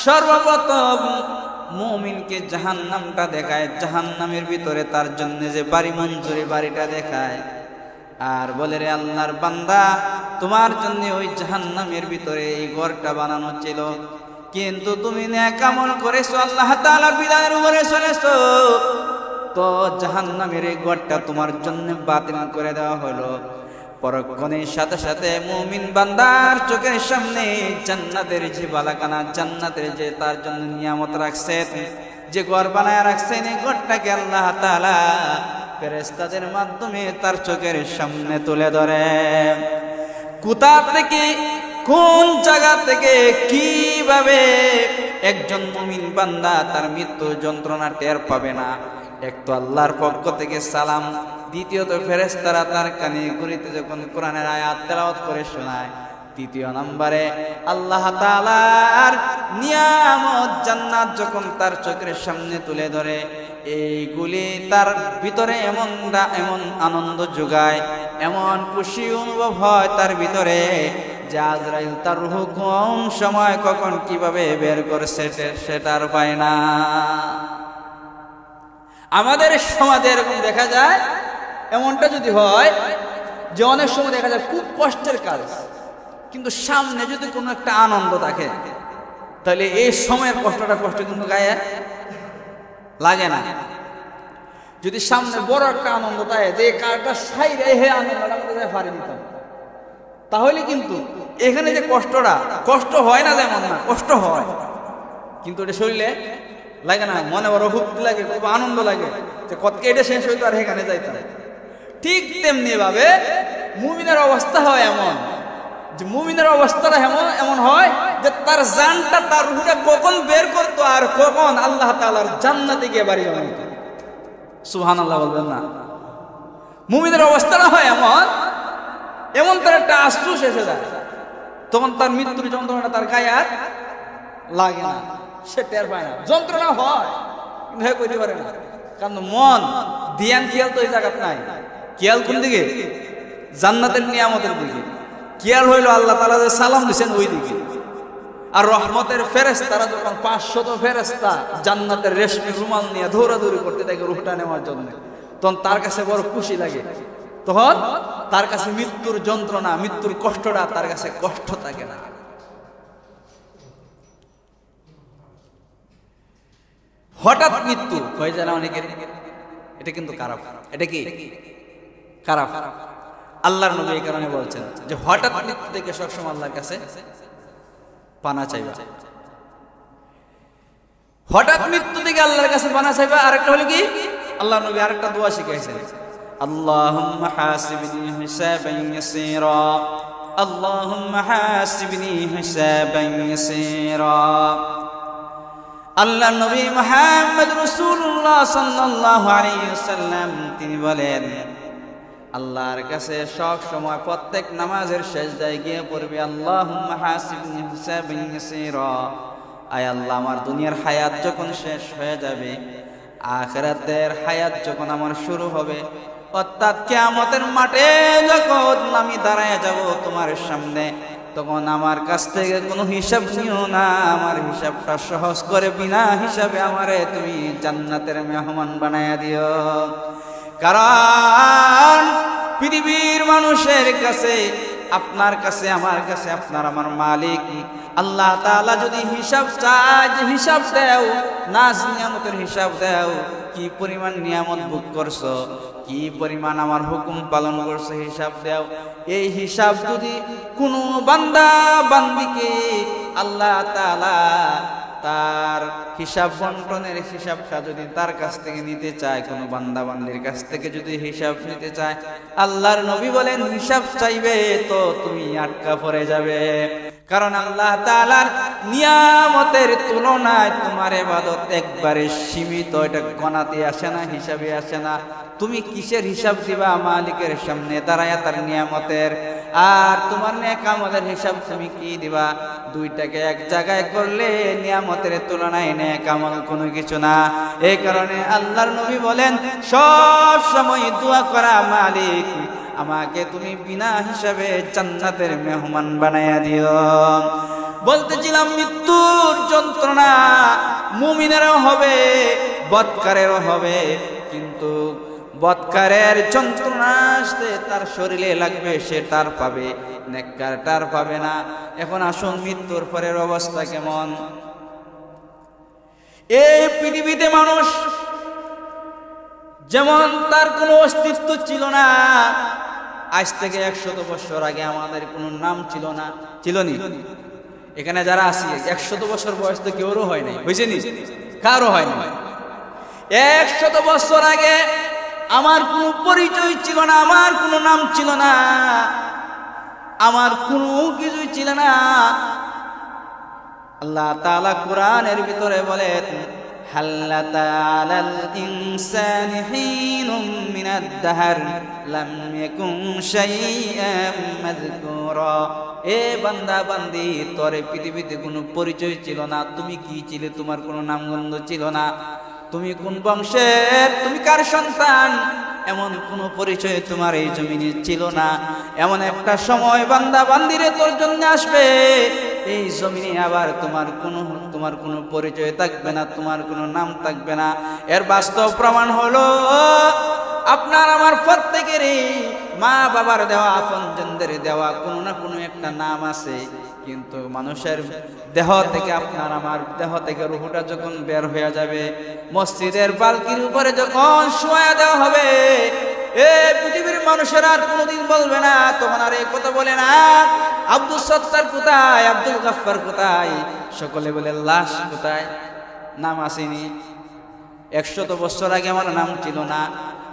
সর্বপ্রথম মুমিনকে জাহান্নামটা দেখায়, জাহান্নামের ভিতরে তার জন্য যে বাড়ি মঞ্জুরি বাড়িটা দেখায়, আর বলে রে আল্লাহর বান্দা, তোমার জন্য ওই জাহান্নামের ভিতরে এই ঘরটা বানানো ছিল, কিন্তু তুমি নেক আমল করেছো, আল্লাহ তাআলার বিধানের উপরে চলেছো, তো জাহান্নামের এই ঘরটা তোমার জন্য বাতিল করে দেওয়া হলো। পরক্ষণের সাথে সাথে মুমিন বান্দার চোখের সামনে জান্নাতের যে বালাখানা, জান্নাতের যে তার জন্য নিয়ামত রাখছেন, যে ঘর বানায় রাখছেন, এই ঘরটাকে আল্লাহ তাআলা ফেরেশতাদের মাধ্যমে তার চোখের সামনে তুলে ধরে। কোথা থেকে, কোন জায়গা থেকে, কিভাবে একজন মুমিন বান্দা তার মৃত্যু যন্ত্রণা টের পাবে না? এক তো আল্লাহর পক্ষ থেকে সালাম, দ্বিতীয়ত ফেরেশতারা তার কানে ঘুরিতে যখন কোরআনের আয়াত তেলাওয়াত করে শোনায়, তৃতীয় নম্বরে আল্লাহ তাআলার নিয়ামত জান্নাত যখন তার চোখের সামনে তুলে ধরে, এইগুলি তার ভিতরে এমন আনন্দ যোগায়, এমন খুশি অনুভব হয় তার ভিতরে, যে আজরাইল তার রূহ কোন সময় কখন কিভাবে বের করছে সেটার পায় না। আমাদের সমাজে এরকম দেখা যায়, এমনটা যদি হয় যে অনেক সময় দেখা যায় খুব কষ্টের কাজ, কিন্তু সামনে যদি কোনো একটা আনন্দ থাকে, তাহলে এই সময়ের কষ্ট কিন্তু গায়ে লাগে না। যদি সামনে বড় একটা আনন্দ থাকে, যে কারটা সাইরে হে আনন্দটা আমাদের ফাড়ি দিতাম, তাহলে কিন্তু এখানে যে কষ্টটা, কষ্ট হয় না যেমন না, কষ্ট হয়, কিন্তু এটা শরীরে লাগে না, মনে বড় ভক্তি লাগে, খুব আনন্দ লাগে, যে কতকে এটা শেষ হইতো আর এখানে যাইতাম। ঠিক তেমনি ভাবে মুমিনের অবস্থা হয় এমন, যে মুমিনের অবস্থাটা এমন হয় যে তার জানটা, তার রূহটা কখন বের করতো আর কখন আল্লাহ তাআলার জান্নাতে গিয়ে বাড়ি বানাইতো। সুবহানাল্লাহ বলবেন না? মুমিনের অবস্থাটা হয় এমন তার একটা আশ্বাস এসে যায়, তখন তার মৃত্যুর যন্ত্রণাটা তার গায়ে আর লাগে না, সে টের পায় না। যন্ত্রণা হয় কিন্তু হে কইতে পারে না, কারণ মন ধ্যান খেয়াল তো এই জায়গা নাই। খেয়াল কোন দিকে? জান্নাতের নিয়ামতের দিকে। খেয়াল হইল আল্লাহ তাআলা যে সালাম দিয়েছেন ওই দিকে। আর রহমতের ফেরেশতারা যখন 500 ফেরেশতা জান্নাতের রেশমি রুমাল নিয়ে দৌড়াদৌড়ি করতে থাকে রূহটা নেওয়ার জন্য, তখন তার কাছে বড় খুশি লাগে। তখন তার কাছে মৃত্যুর যন্ত্রণা, মৃত্যুর কষ্টটা তার কাছে কষ্ট থাকে না। হঠাৎ মৃত্যু হয়ে যায় না অনেকের, এটা কিন্তু খারাপ। এটা কি খারাপ? আল্লাহর নবী এই কারণে বলছেন যে হঠাৎ মৃত্যু থেকে সবসময় আল্লাহর কাছে পানা চাইবা। হঠাৎ মৃত্যু থেকে আল্লাহর কাছে পানা চাইবা। আরেকটা হলো কি, আল্লাহর নবী আরেকটা দোয়া শিখাইছেন, আল্লাহুম্মা হাসিবনি হিসাবান ইয়াসীরা, আল্লাহুম্মা হাসিবনি হিসাবান ইয়াসীরা। আল্লাহর নবী মুহাম্মদ রাসূলুল্লাহ সাল্লাল্লাহু আলাইহি ওয়াসাল্লাম তিনি বলেন, আল্লাহর কাছে সব সময় প্রত্যেক নামাজের সেজদায় গিয়ে পড়বে, আল্লাহুম্মা হাসিবনি হিসাবান ইয়াসীরা। আয় আল্লাহ, আমার দুনিয়ার হায়াত যখন শেষ হয়ে যাবে, আখিরাতের হায়াত যখন আমার শুরু হবে, অর্থাৎ কিয়ামতের মাঠে যখন আমি দাঁড়ায় যাব তোমার সামনে, তখন আমার কাছ থেকে কোনো হিসাব নিও না, আমার হিসাবটা সহজ করে বিনা হিসাবে আমারে তুমি জান্নাতের মেহমান বানায়া দিও। কারণ পৃথিবীর মানুষের কাছে, আপনার কাছে, আমার কাছে, আপনার আমার মালিক আল্লাহ তাআলা যদি হিসাব চায়, যে হিসাব দাও, নাজ নিয়ামতের হিসাব দাও, কি পরিমাণ নিয়ামত ভোগ করছো, কি পরিমাণ আমার হুকুম পালন করছো, হিসাব দাও। এই হিসাব যদি কোনো বান্দা বান্দিকে আল্লাহ তাআলা তার হিসাব বন্টনের হিসাবটা যদি তার কাছ থেকে নিতে চায়, কোনো বান্দা বান্দির কাছ থেকে যদি হিসাব নিতে চায়, আল্লাহর নবী বলেন হিসাব চাইবে তো তুমি আটকা পড়ে যাবে। কারণ আল্লাহ তাআলার নিয়ামতের তুলনায় তোমার ইবাদত একবারে সীমিত, এটা গণাতে আসে না, হিসাবে আসে না। তুমি কিসের হিসাব দিবা মালিকের সামনে দাঁড়ায়া তার নিয়ামতের? আর তোমার নেক আমলের হিসাব তুমি কি দিবা? দুইটাকে এক জায়গায় করলে নিয়ামতের তুলনায় নেক আমল কোনো কিছু না। এই কারণে আল্লাহর নবী বলেন সব সময় দোয়া করা, মালিক আমাকে তুমি বিনা হিসাবে জান্নাতের মেহমান বানায়া দিও। বলতেছিলাম মৃত্যুর যন্ত্রণা মুমিনেরও হবে, বদকারেরও হবে, কিন্তু বদকারের যন্ত্রণা আসতে তার শরীরে লাগবে, সে তার পাবে, নেককার তার পাবে না। এখন আসুন মৃত্যুর পরের অবস্থা কেমন। এই পৃথিবীতে মানুষ যেমন তার কোনো অস্তিত্ব ছিল না, আজ থেকে 100 বছর আগে আমাদের কোনো নাম ছিল না, ছিল নি? এখানে যারা আছি 100 বছর বয়স তো কেউরও হয় নাই, হয়েছে নি? কারো হয় না। 100 বছর আগে আমার কোনো পরিচয় ছিল না, আমার কোনো নাম ছিল না, আমার কোনো কিছুই ছিল না। আল্লাহ তাআলা কোরআনের ভিতরে বলেন হাল্লাতা আলাল ইনসানি হিনুম মিনাদ দাহর লাম ইয়াকুন শাইআম মাযকুরা। এ বান্দা বান্দি, তোর পৃথিবীতে কোনো পরিচয় ছিল না, তুমি কি ছিলে, তোমার কোনো নামগন্ধ ছিল না, তুমি কোন বংশের, তুমি কার সন্তান, এমন কোনো পরিচয় তোমার এই জমিনে ছিল না। এমন একটা সময় বান্দা বান্দিরে তোর জন্য আসবে, এই জমিনে আবার তোমার কোনো পরিচয় থাকবে না, তোমার কোনো নাম থাকবে না। এর বাস্তব প্রমাণ হলো আপনার আমার প্রত্যেকেরই মা বাবার দেওয়া, আপনজনদের দেওয়া কোনো না কোনো একটা নাম আছে, কিন্তু মানুষের দেহ থেকে, আপনার আমার দেহ থেকে রূহটা যখন বের হয়ে যাবে, মসজিদের পালকির উপরে যখন শোয়া দেওয়া হবে, এই পৃথিবীর মানুষেরা আর কোনোদিন বলবে না, তখন আর এই কথা বলে না আব্দুল সত্তার কোথায়, আব্দুল গাফফার কোথায়, সকলে বলে লাশ কোথায়, নাম আসেনি। 100 বছর আগে আমার নাম ছিল না,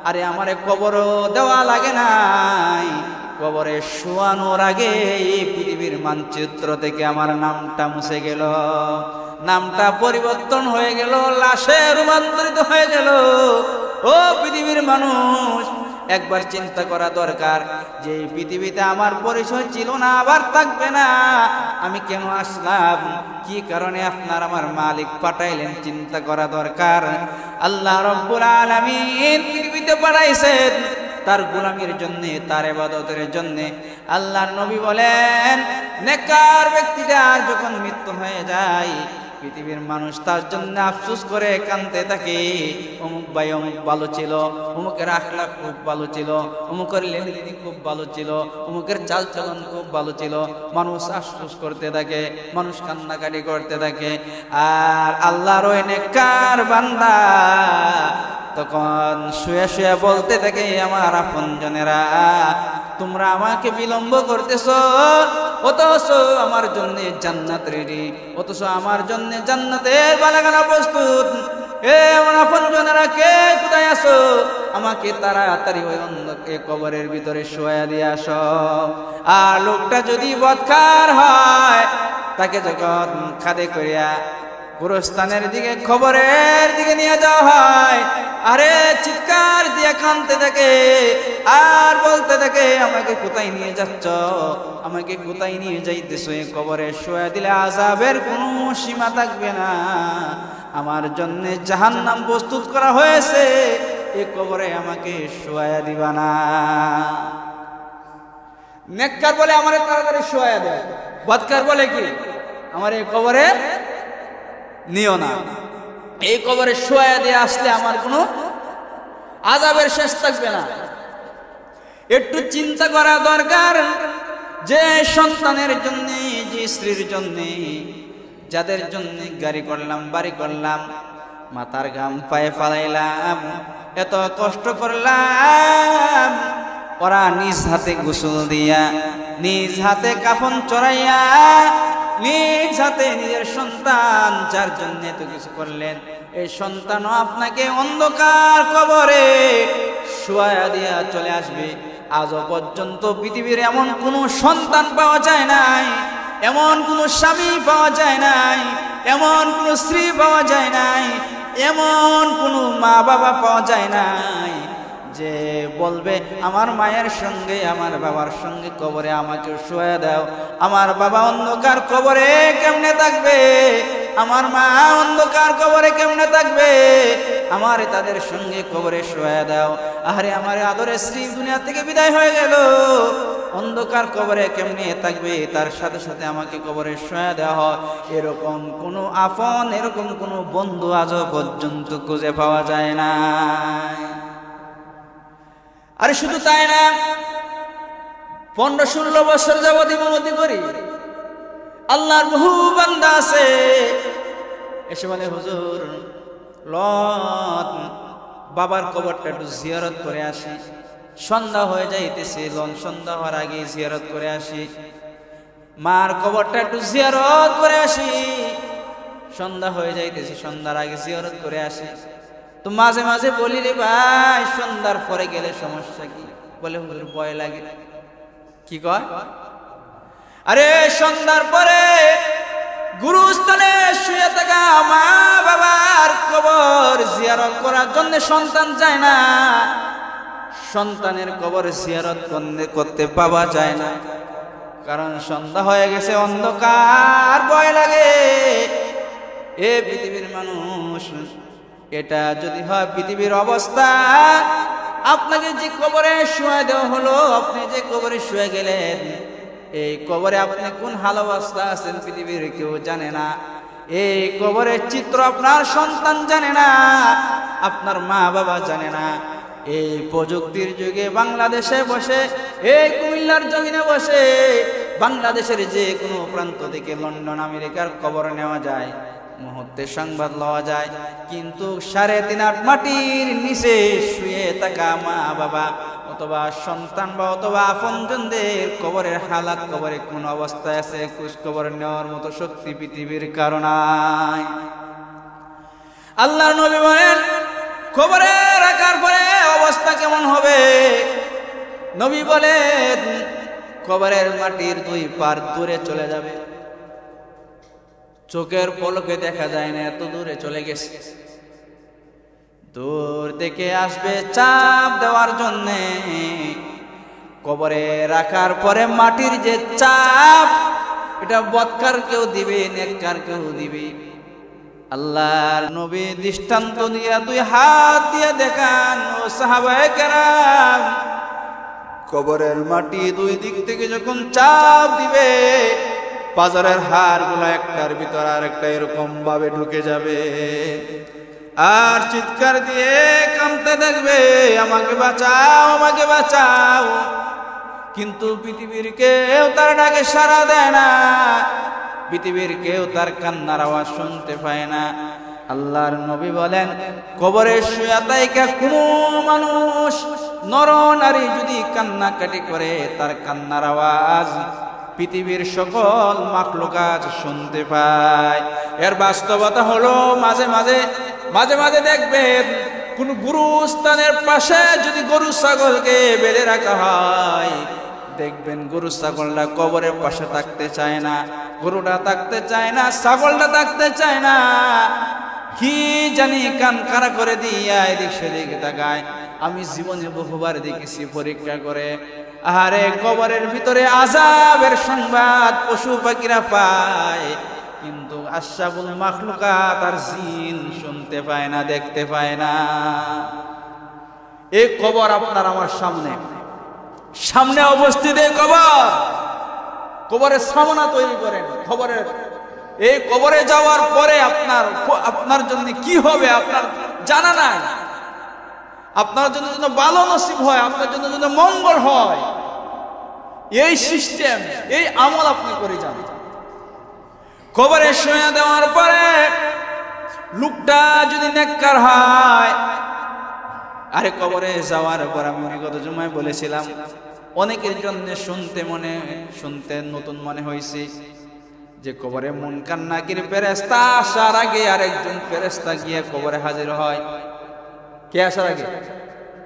আরে আমারে কবরও দেওয়া লাগে নাই, কবরে শোয়ানোর আগে এই পৃথিবীর মানচিত্র থেকে আমার নামটা মুছে গেল, নামটা পরিবর্তন হয়ে গেল, লাশে রূপান্তরিত হয়ে গেল। ও পৃথিবীর মানুষ, একবার চিন্তা করা দরকার যে এই পৃথিবীতে আমার পরিচয় ছিল না, আবার থাকবে না, আমি কেন আসলাম, কি কারণে আপনার আমার মালিক পাঠাইলেন, চিন্তা করা দরকার। আল্লাহ রাব্বুল আলামিন পৃথিবীতে পাঠাইছেন তার গোলামির জন্য, তার ইবাদতের জন্য। আল্লাহর নবী বলেন নেককার ব্যক্তিটা যখন মৃত্যু হয়ে যায়, পৃথিবীর মানুষ তার জন্য আফসোস করে কাঁদতে থাকে, অমুক ভাই অমুক ভালো ছিল, অমুকের আখলাক খুব ভালো ছিল, অমুকের লেনদেন খুব ভালো ছিল, অমুকের চালচলন খুব ভালো ছিল। মানুষ আফসোস করতে থাকে, মানুষ কান্নাকাটি করতে থাকে। আর আল্লাহর ওই নেককার বান্দা তখন শুয়ে শুয়ে বলতে থাকে, আমার আপনজনেরা তোমরা আমাকে বিলম্ব করতেছ, অথচ আমার জন্য জান্নাত রেডি, অথচ আমার জন্য জান্নাতের বালাখানা প্রস্তুত। এ আমার আপনজনেরা কে কোথায় আছো, আমাকে তাড়াতাড়ি ওই অন্ধকার কবরের ভিতরে শোয়া দিয়ে আসো। আর লোকটা যদি বদকার হয়, তাকে যখন খাদে করিয়া গুরুস্থানের দিকে, খবরের দিকে নিয়ে যাওয়া হয়, আরে চিৎকার দিয়ে কাঁদতে থাকে আর বলতে থাকে, আমাকে কোথায় নিয়ে যাচ্ছ, আমাকে কোথায় নিয়ে যাইতেছো, এই কবরে শোয়া দিলে আযাবের কোনো সীমা থাকবে না, আমার জন্য জাহান্নাম প্রস্তুত করা হয়েছে, এই কবরে আমাকে শোয়া দিবা না। নেককার বলে আমারে তাড়াতাড়ি শোয়া দেয়, বদকার বলে কি আমার এই কবরে নিও না, এই কবরে শোয়া দিয়ে আসলে আমার কোনো আযাবের শেষ থাকবে না। একটু চিন্তা করা দরকার যে সন্তানের জন্য, যে স্ত্রীর জন্য, যাদের জন্য গাড়ি করলাম, বাড়ি করলাম, মাথার ঘাম পায়ে ফালাইলাম, এত কষ্ট করলাম, ওরা নিজ হাতে গোসল দিয়া, নিজ হাতে কাফন চড়াইয়া, নিজ হাতে নিজের সন্তান যার জন্য এত কিছু করলেন, এই সন্তানও আপনাকে অন্ধকার কবরে শোয়া দিয়া চলে আসবে। আজও পর্যন্ত পৃথিবীর এমন কোনো সন্তান পাওয়া যায় নাই, এমন কোনো স্বামী পাওয়া যায় নাই, এমন কোনো স্ত্রী পাওয়া যায় নাই, এমন কোনো মা বাবা পাওয়া যায় নাই যে বলবে আমার মায়ের সঙ্গে আমার বাবার সঙ্গে কবরে আমাকে শোয়া দাও। আমার বাবা অন্ধকার কবরে কেমনে থাকবে, আমার মা অন্ধকার কবরে কেমনে থাকবে, আমার তাদের সঙ্গে কবরে শোয়া দাও। আরে আমার আদরের স্ত্রী দুনিয়া থেকে বিদায় হয়ে গেল, অন্ধকার কবরে কেমনে থাকবে, তার সাথে সাথে আমাকে কবরে শোয়া দেওয়া হয়। এরকম কোনো আপন, এরকম কোনো বন্ধু আজও পর্যন্ত খুঁজে পাওয়া যায় না। আরে শুধু তাই না, 15-16 বছর যাবত ইমামতি করি, আল্লাহর বহু বান্দা আছে এসে বলে হুজুর লন বাবার কবরটা একটু জিয়ারত করে আসি, সন্ধ্যা হয়ে যাইতেছে, লন সন্ধ্যা হওয়ার আগে জিয়ারত করে আসি, মার কবরটা একটু জিয়ারত করে আসি, সন্ধ্যা হয়ে যাইতেছে, সন্ধ্যার আগে জিয়ারত করে আসি। তো মাঝে মাঝে বলি রে ভাই সন্ধ্যার পরে গেলে সমস্যা কি? বলে হুজুর ভয় লাগে। কি কয়? আরে সন্ধ্যার পরে গুরুস্থানে শুয়ে থাকা মা বাবার কবর জিয়ারত করার জন্য সন্তান যায় না, সন্তানের কবর জিয়ারত করতে পাওয়া যায় না, কারণ সন্ধ্যা হয়ে গেছে, অন্ধকার, ভয় লাগে। এ পৃথিবীর মানুষ, এটা যদি হয় পৃথিবীর অবস্থা, আপনাকে যে কবরে শুয়ে দেওয়া হলো, আপনি যে কবরে শুয়ে গেলেন, এই কবরে আপনি কোন হাল অবস্থা আছেন পৃথিবীর কেউ জানে না। এই কবরের চিত্র আপনার সন্তান জানে না, আপনার মা বাবা জানে না। এই প্রযুক্তির যুগে বাংলাদেশে বসে, এই কুমিল্লার জমিনে বসে বাংলাদেশের যে কোনো প্রান্ত থেকে লন্ডন আমেরিকার কবর নেওয়া যায়, মুহূর্তে সংবাদ লওয়া যায়, কিন্তু 3.5 হাত মাটির নিচে শুয়ে থাকা মা বাবা অথবা সন্তান বা অথবা আপনজনদের কবরের হালাত, কবরে কোন অবস্থায় আছে, খোঁজ খবর নেওয়ার মতো শক্তি পৃথিবীর কারণে। আল্লাহর নবী বলেন কবরে রাখার পরে অবস্থা কেমন হবে? নবী বলেন কবরের মাটির 2 পার দূরে চলে যাবে, চোখের পলকে দেখা যায় না, এত দূরে চলে গেছে। দূর থেকে আসবে চাপ দেওয়ার জন্য। কবরে রাখার পরে মাটির যে চাপ, এটা বদকার কেউ দিবে, নেককার কেউ দিবে। আল্লাহর নবী দৃষ্টান্ত দিয়া 2 হাত দিয়ে দেখান, ও সাহাবায়ে কেরাম, কবরের মাটি 2 দিক থেকে যখন চাপ দিবে, পাজরের হাড়গুলো একটার ভিতর আর একটা এরকম ভাবে ঢুকে যাবে, আর চিৎকার দিয়ে কাঁদতে থাকবে, আমাকে বাঁচাও, আমাকে বাঁচাও। কিন্তু পৃথিবীর কেউ তার ডাকে সাড়া দেয় না, পৃথিবীর কেউ তার কান্নার আওয়াজ শুনতে পায় না। আল্লাহর নবী বলেন কবরে শুয়ে থাকা কোনো মানুষ, নর নারী যদি কান্নাকাটি করে, তার কান্নার আওয়াজ পৃথিবীর সকল মাখলুকাত শুনতে পায়। এর বাস্তবতা হলো মাঝে মাঝে দেখবেন কোন গুরুস্থানের পাশে যদি গরু ছাগলকে বেঁধে রাখা হয়, দেখবেন গরু ছাগলটা কবরের পাশে থাকতে চায় না, গরুটা থাকতে চায় না, ছাগলটা থাকতে চায় না, কি জানি কান কারা করে দিয়া এদিক সেদিক তাকায়। আমি জীবনে বহুবার দেখেছি পরীক্ষা করে, আরে কবরের ভিতরে আযাবের সংবাদ পশু পাখিরা পায়, কিন্তু আশরাফুল মাখলুকাত আর জিন শুনতে পায় না, দেখতে পায় না। এই কবর আপনার আমার সামনে, সামনে অবস্থিত এই কবর, কবরের সামনা তৈরি করেন। এই কবরে যাওয়ার পরে আপনার জন্য কি হবে আপনার জানা নাই। আপনার জন্য যেন ভালো নসিব হয়, আপনার জন্য যেন মঙ্গল হয়, এই সিস্টেম, এই আমল আপনি করে যান। কবরে শুয়ে দেওয়ার পরে লোকটা যদি নেককার হয়, আরে কবরে যাওয়ার পর আমি বিগত জুমায় বলেছিলাম, অনেকের জন্য শুনতে নতুন মনে হয়েছে যে কবরে মুনকার নাকির ফেরেশতা আসার আগে আরেকজন ফেরেশতা গিয়ে কবরে হাজির হয়। কে আসার আগে?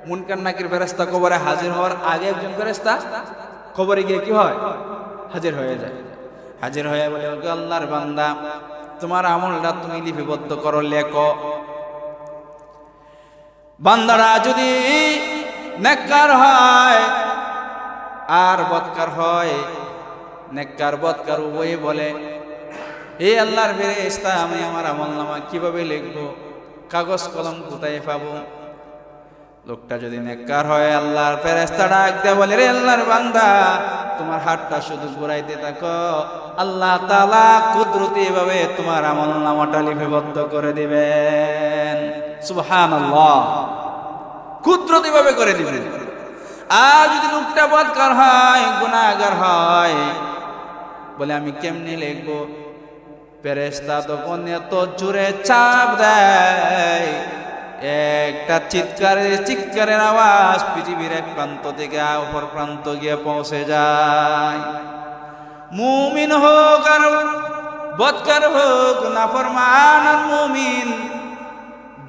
মুনকার নাকির ফেরেশতা কবরে হাজির হওয়ার আগে একজন ফেরেশতা কবরে গিয়ে কি হয়? হাজির হয়ে যায়। হাজির হয়ে বলে, আল্লাহর বান্দা, তোমার আমলটা তুমি লিপিবদ্ধ করো, লেখো। বান্দারা যদি নেককার হয় আর বদকার হয়, নেককার বদকার উভয়ে বলে, এই আল্লাহর ফেরেশতা, আমি আমার আমলনামা কিভাবে লিখবো? কাগজ কলম কোথায় পাবো? লোকটা যদি নেককার হয়, আল্লাহর ফেরেশতা ডাক দিয়ে বলে, রে আল্লাহর বান্দা, তোমার হাতটা শুধু ঘুরাইতে থাকো, আল্লাহ তাআলা কুদরতি ভাবে তোমার আমলনামাটা লিপিবদ্ধ করে দিবেন। সুবহানাল্লাহ, কুদরতি ভাবে করে দিবেন। আর যদি লোকটা বদকার হয়, গুনাহগার হয়, বলে আমি কেমনে লিখবো? ফেরেশতা তখন এত জোরে চাপ দেয়, একটা চিৎকারের আওয়াজ পৃথিবীর এক প্রান্ত থেকে অপর প্রান্ত গিয়ে পৌঁছে যায়। মুমিন হোক আর বদকার হোক, নাফরমান আর মুমিন,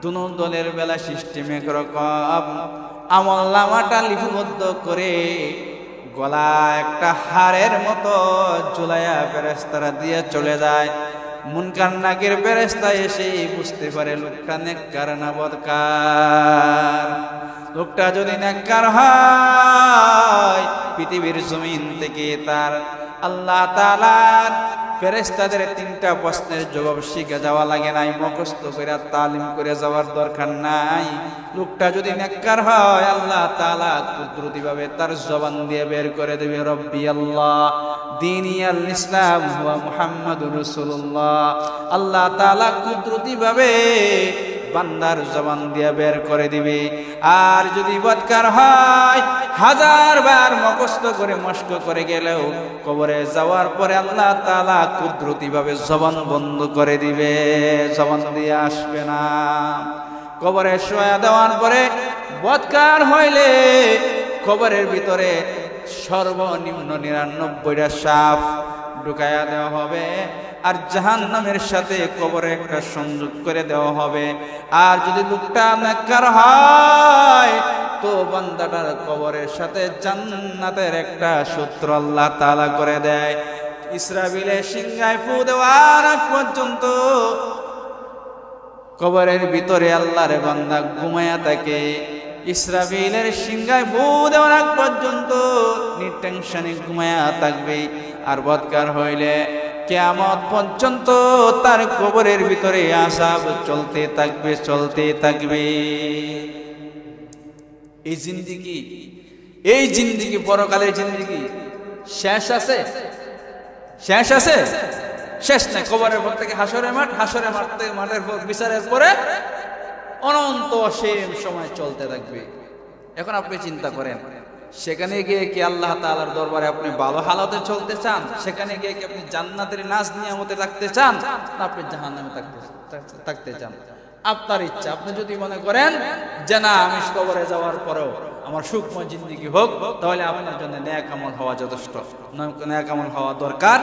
দুনো দলের বেলা সিস্টেম একরকম। আমলনামাটা লিপিবদ্ধ করে গলা একটা হাড়ের মতো ঝুলাইয়া ফেরেশতারা দিয়ে চলে যায়। মুনকার নাকির ফেরেশতা এসে বুঝতে পারে লোকটা নেককার না বদকার। লোকটা যদি নেককার হয়, পৃথিবীর জমিন থেকে তার আল্লাহ তাআলার ফেরেশতাদের 3টা প্রশ্নের জবাব শিখে যাওয়া লাগে নাই, মুখস্থ করে তালিম করে যাওয়ার দরকার নাই। লোকটা যদি নেককার হয়, আল্লাহ তাআলা কুদরতি ভাবে তার জবান দিয়ে বের করে দেবে, রব্বি আল্লাহ দীনি আল ইসলাম ওয়া মুহাম্মাদুর রাসূলুল্লাহ। আল্লাহ তাআলা কুদরতি ভাবে বান্দার জবান দিয়ে বের করে দিবে। আর যদি বদকার হয়, 1000 বার মুখস্থ করে মস্ক করে গেলেও কবরে যাওয়ার পরে আল্লাহ তাআলা কুদরতি ভাবে জবান বন্ধ করে দিবে, জবান দিয়ে আসবে না। কবরে শোয়া দেওয়ার পরে বদকার হইলে কবরের ভিতরে সর্বনিম্ন 99টা সাপ ঢুকায়া দেওয়া হবে, আর জাহান্নামের সাথে কবরে একটা সংযোগ করে দেওয়া হবে। আর যদি লোকটা নেককার হয়, তো বান্দাটার কবরের সাথে জান্নাতের একটা সূত্র আল্লাহ তাআলা করে দেয়। ইসরাফিলের সিংহায় ফু দেওয়ার আগ পর্যন্ত কবরের ভিতরে আল্লাহর বান্দা ঘুমায়া থাকে। ইসরাফিলের সিংহায় ফু দেওয়ার আগ পর্যন্ত নির্টেনশনে ঘুমায়া থাকবে। আর বদকার হইলে কিয়ামত পর্যন্ত তার কবরের ভিতরে আযাব চলতে থাকবে। এই জিন্দেগি পরকালের জিন্দেগি শেষ আছে? শেষ নাই। কবরের পর থেকে হাসরের মাঠ থেকে মাঠের পর বিচারের পরে অনন্ত অসীম সময় চলতে থাকবে। এখন আপনি চিন্তা করেন, সেখানে গিয়ে কি আল্লাহ তাআলার দরবারে আপনি ভালো হালতে চলতে চান? সেখানে গিয়ে কি আপনি জান্নাতের নাজ নিয়ামতে থাকতে চান, না আপনি জাহান্নামে থাকতে চান? আপনার ইচ্ছা। আপনি যদি মনে করেন যে না, আমি কবরে যাওয়ার পরেও আমার সুখময় জিন্দেগি হোক, তাহলে আপনার জন্য নেক আমল হওয়া যথেষ্ট, নেক আমল হওয়া দরকার।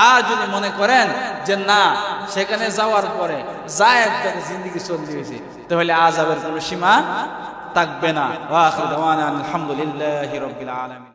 আর যদি মনে করেন যে না, সেখানে যাওয়ার পরে যা একদম জিন্দেগি চলে গেছে, তাহলে আযাবের কোনো সীমা থাকবে না। ওয়া আখিরু দাওয়ানা আলহামদুলিল্লাহি রাব্বিল আলামিন।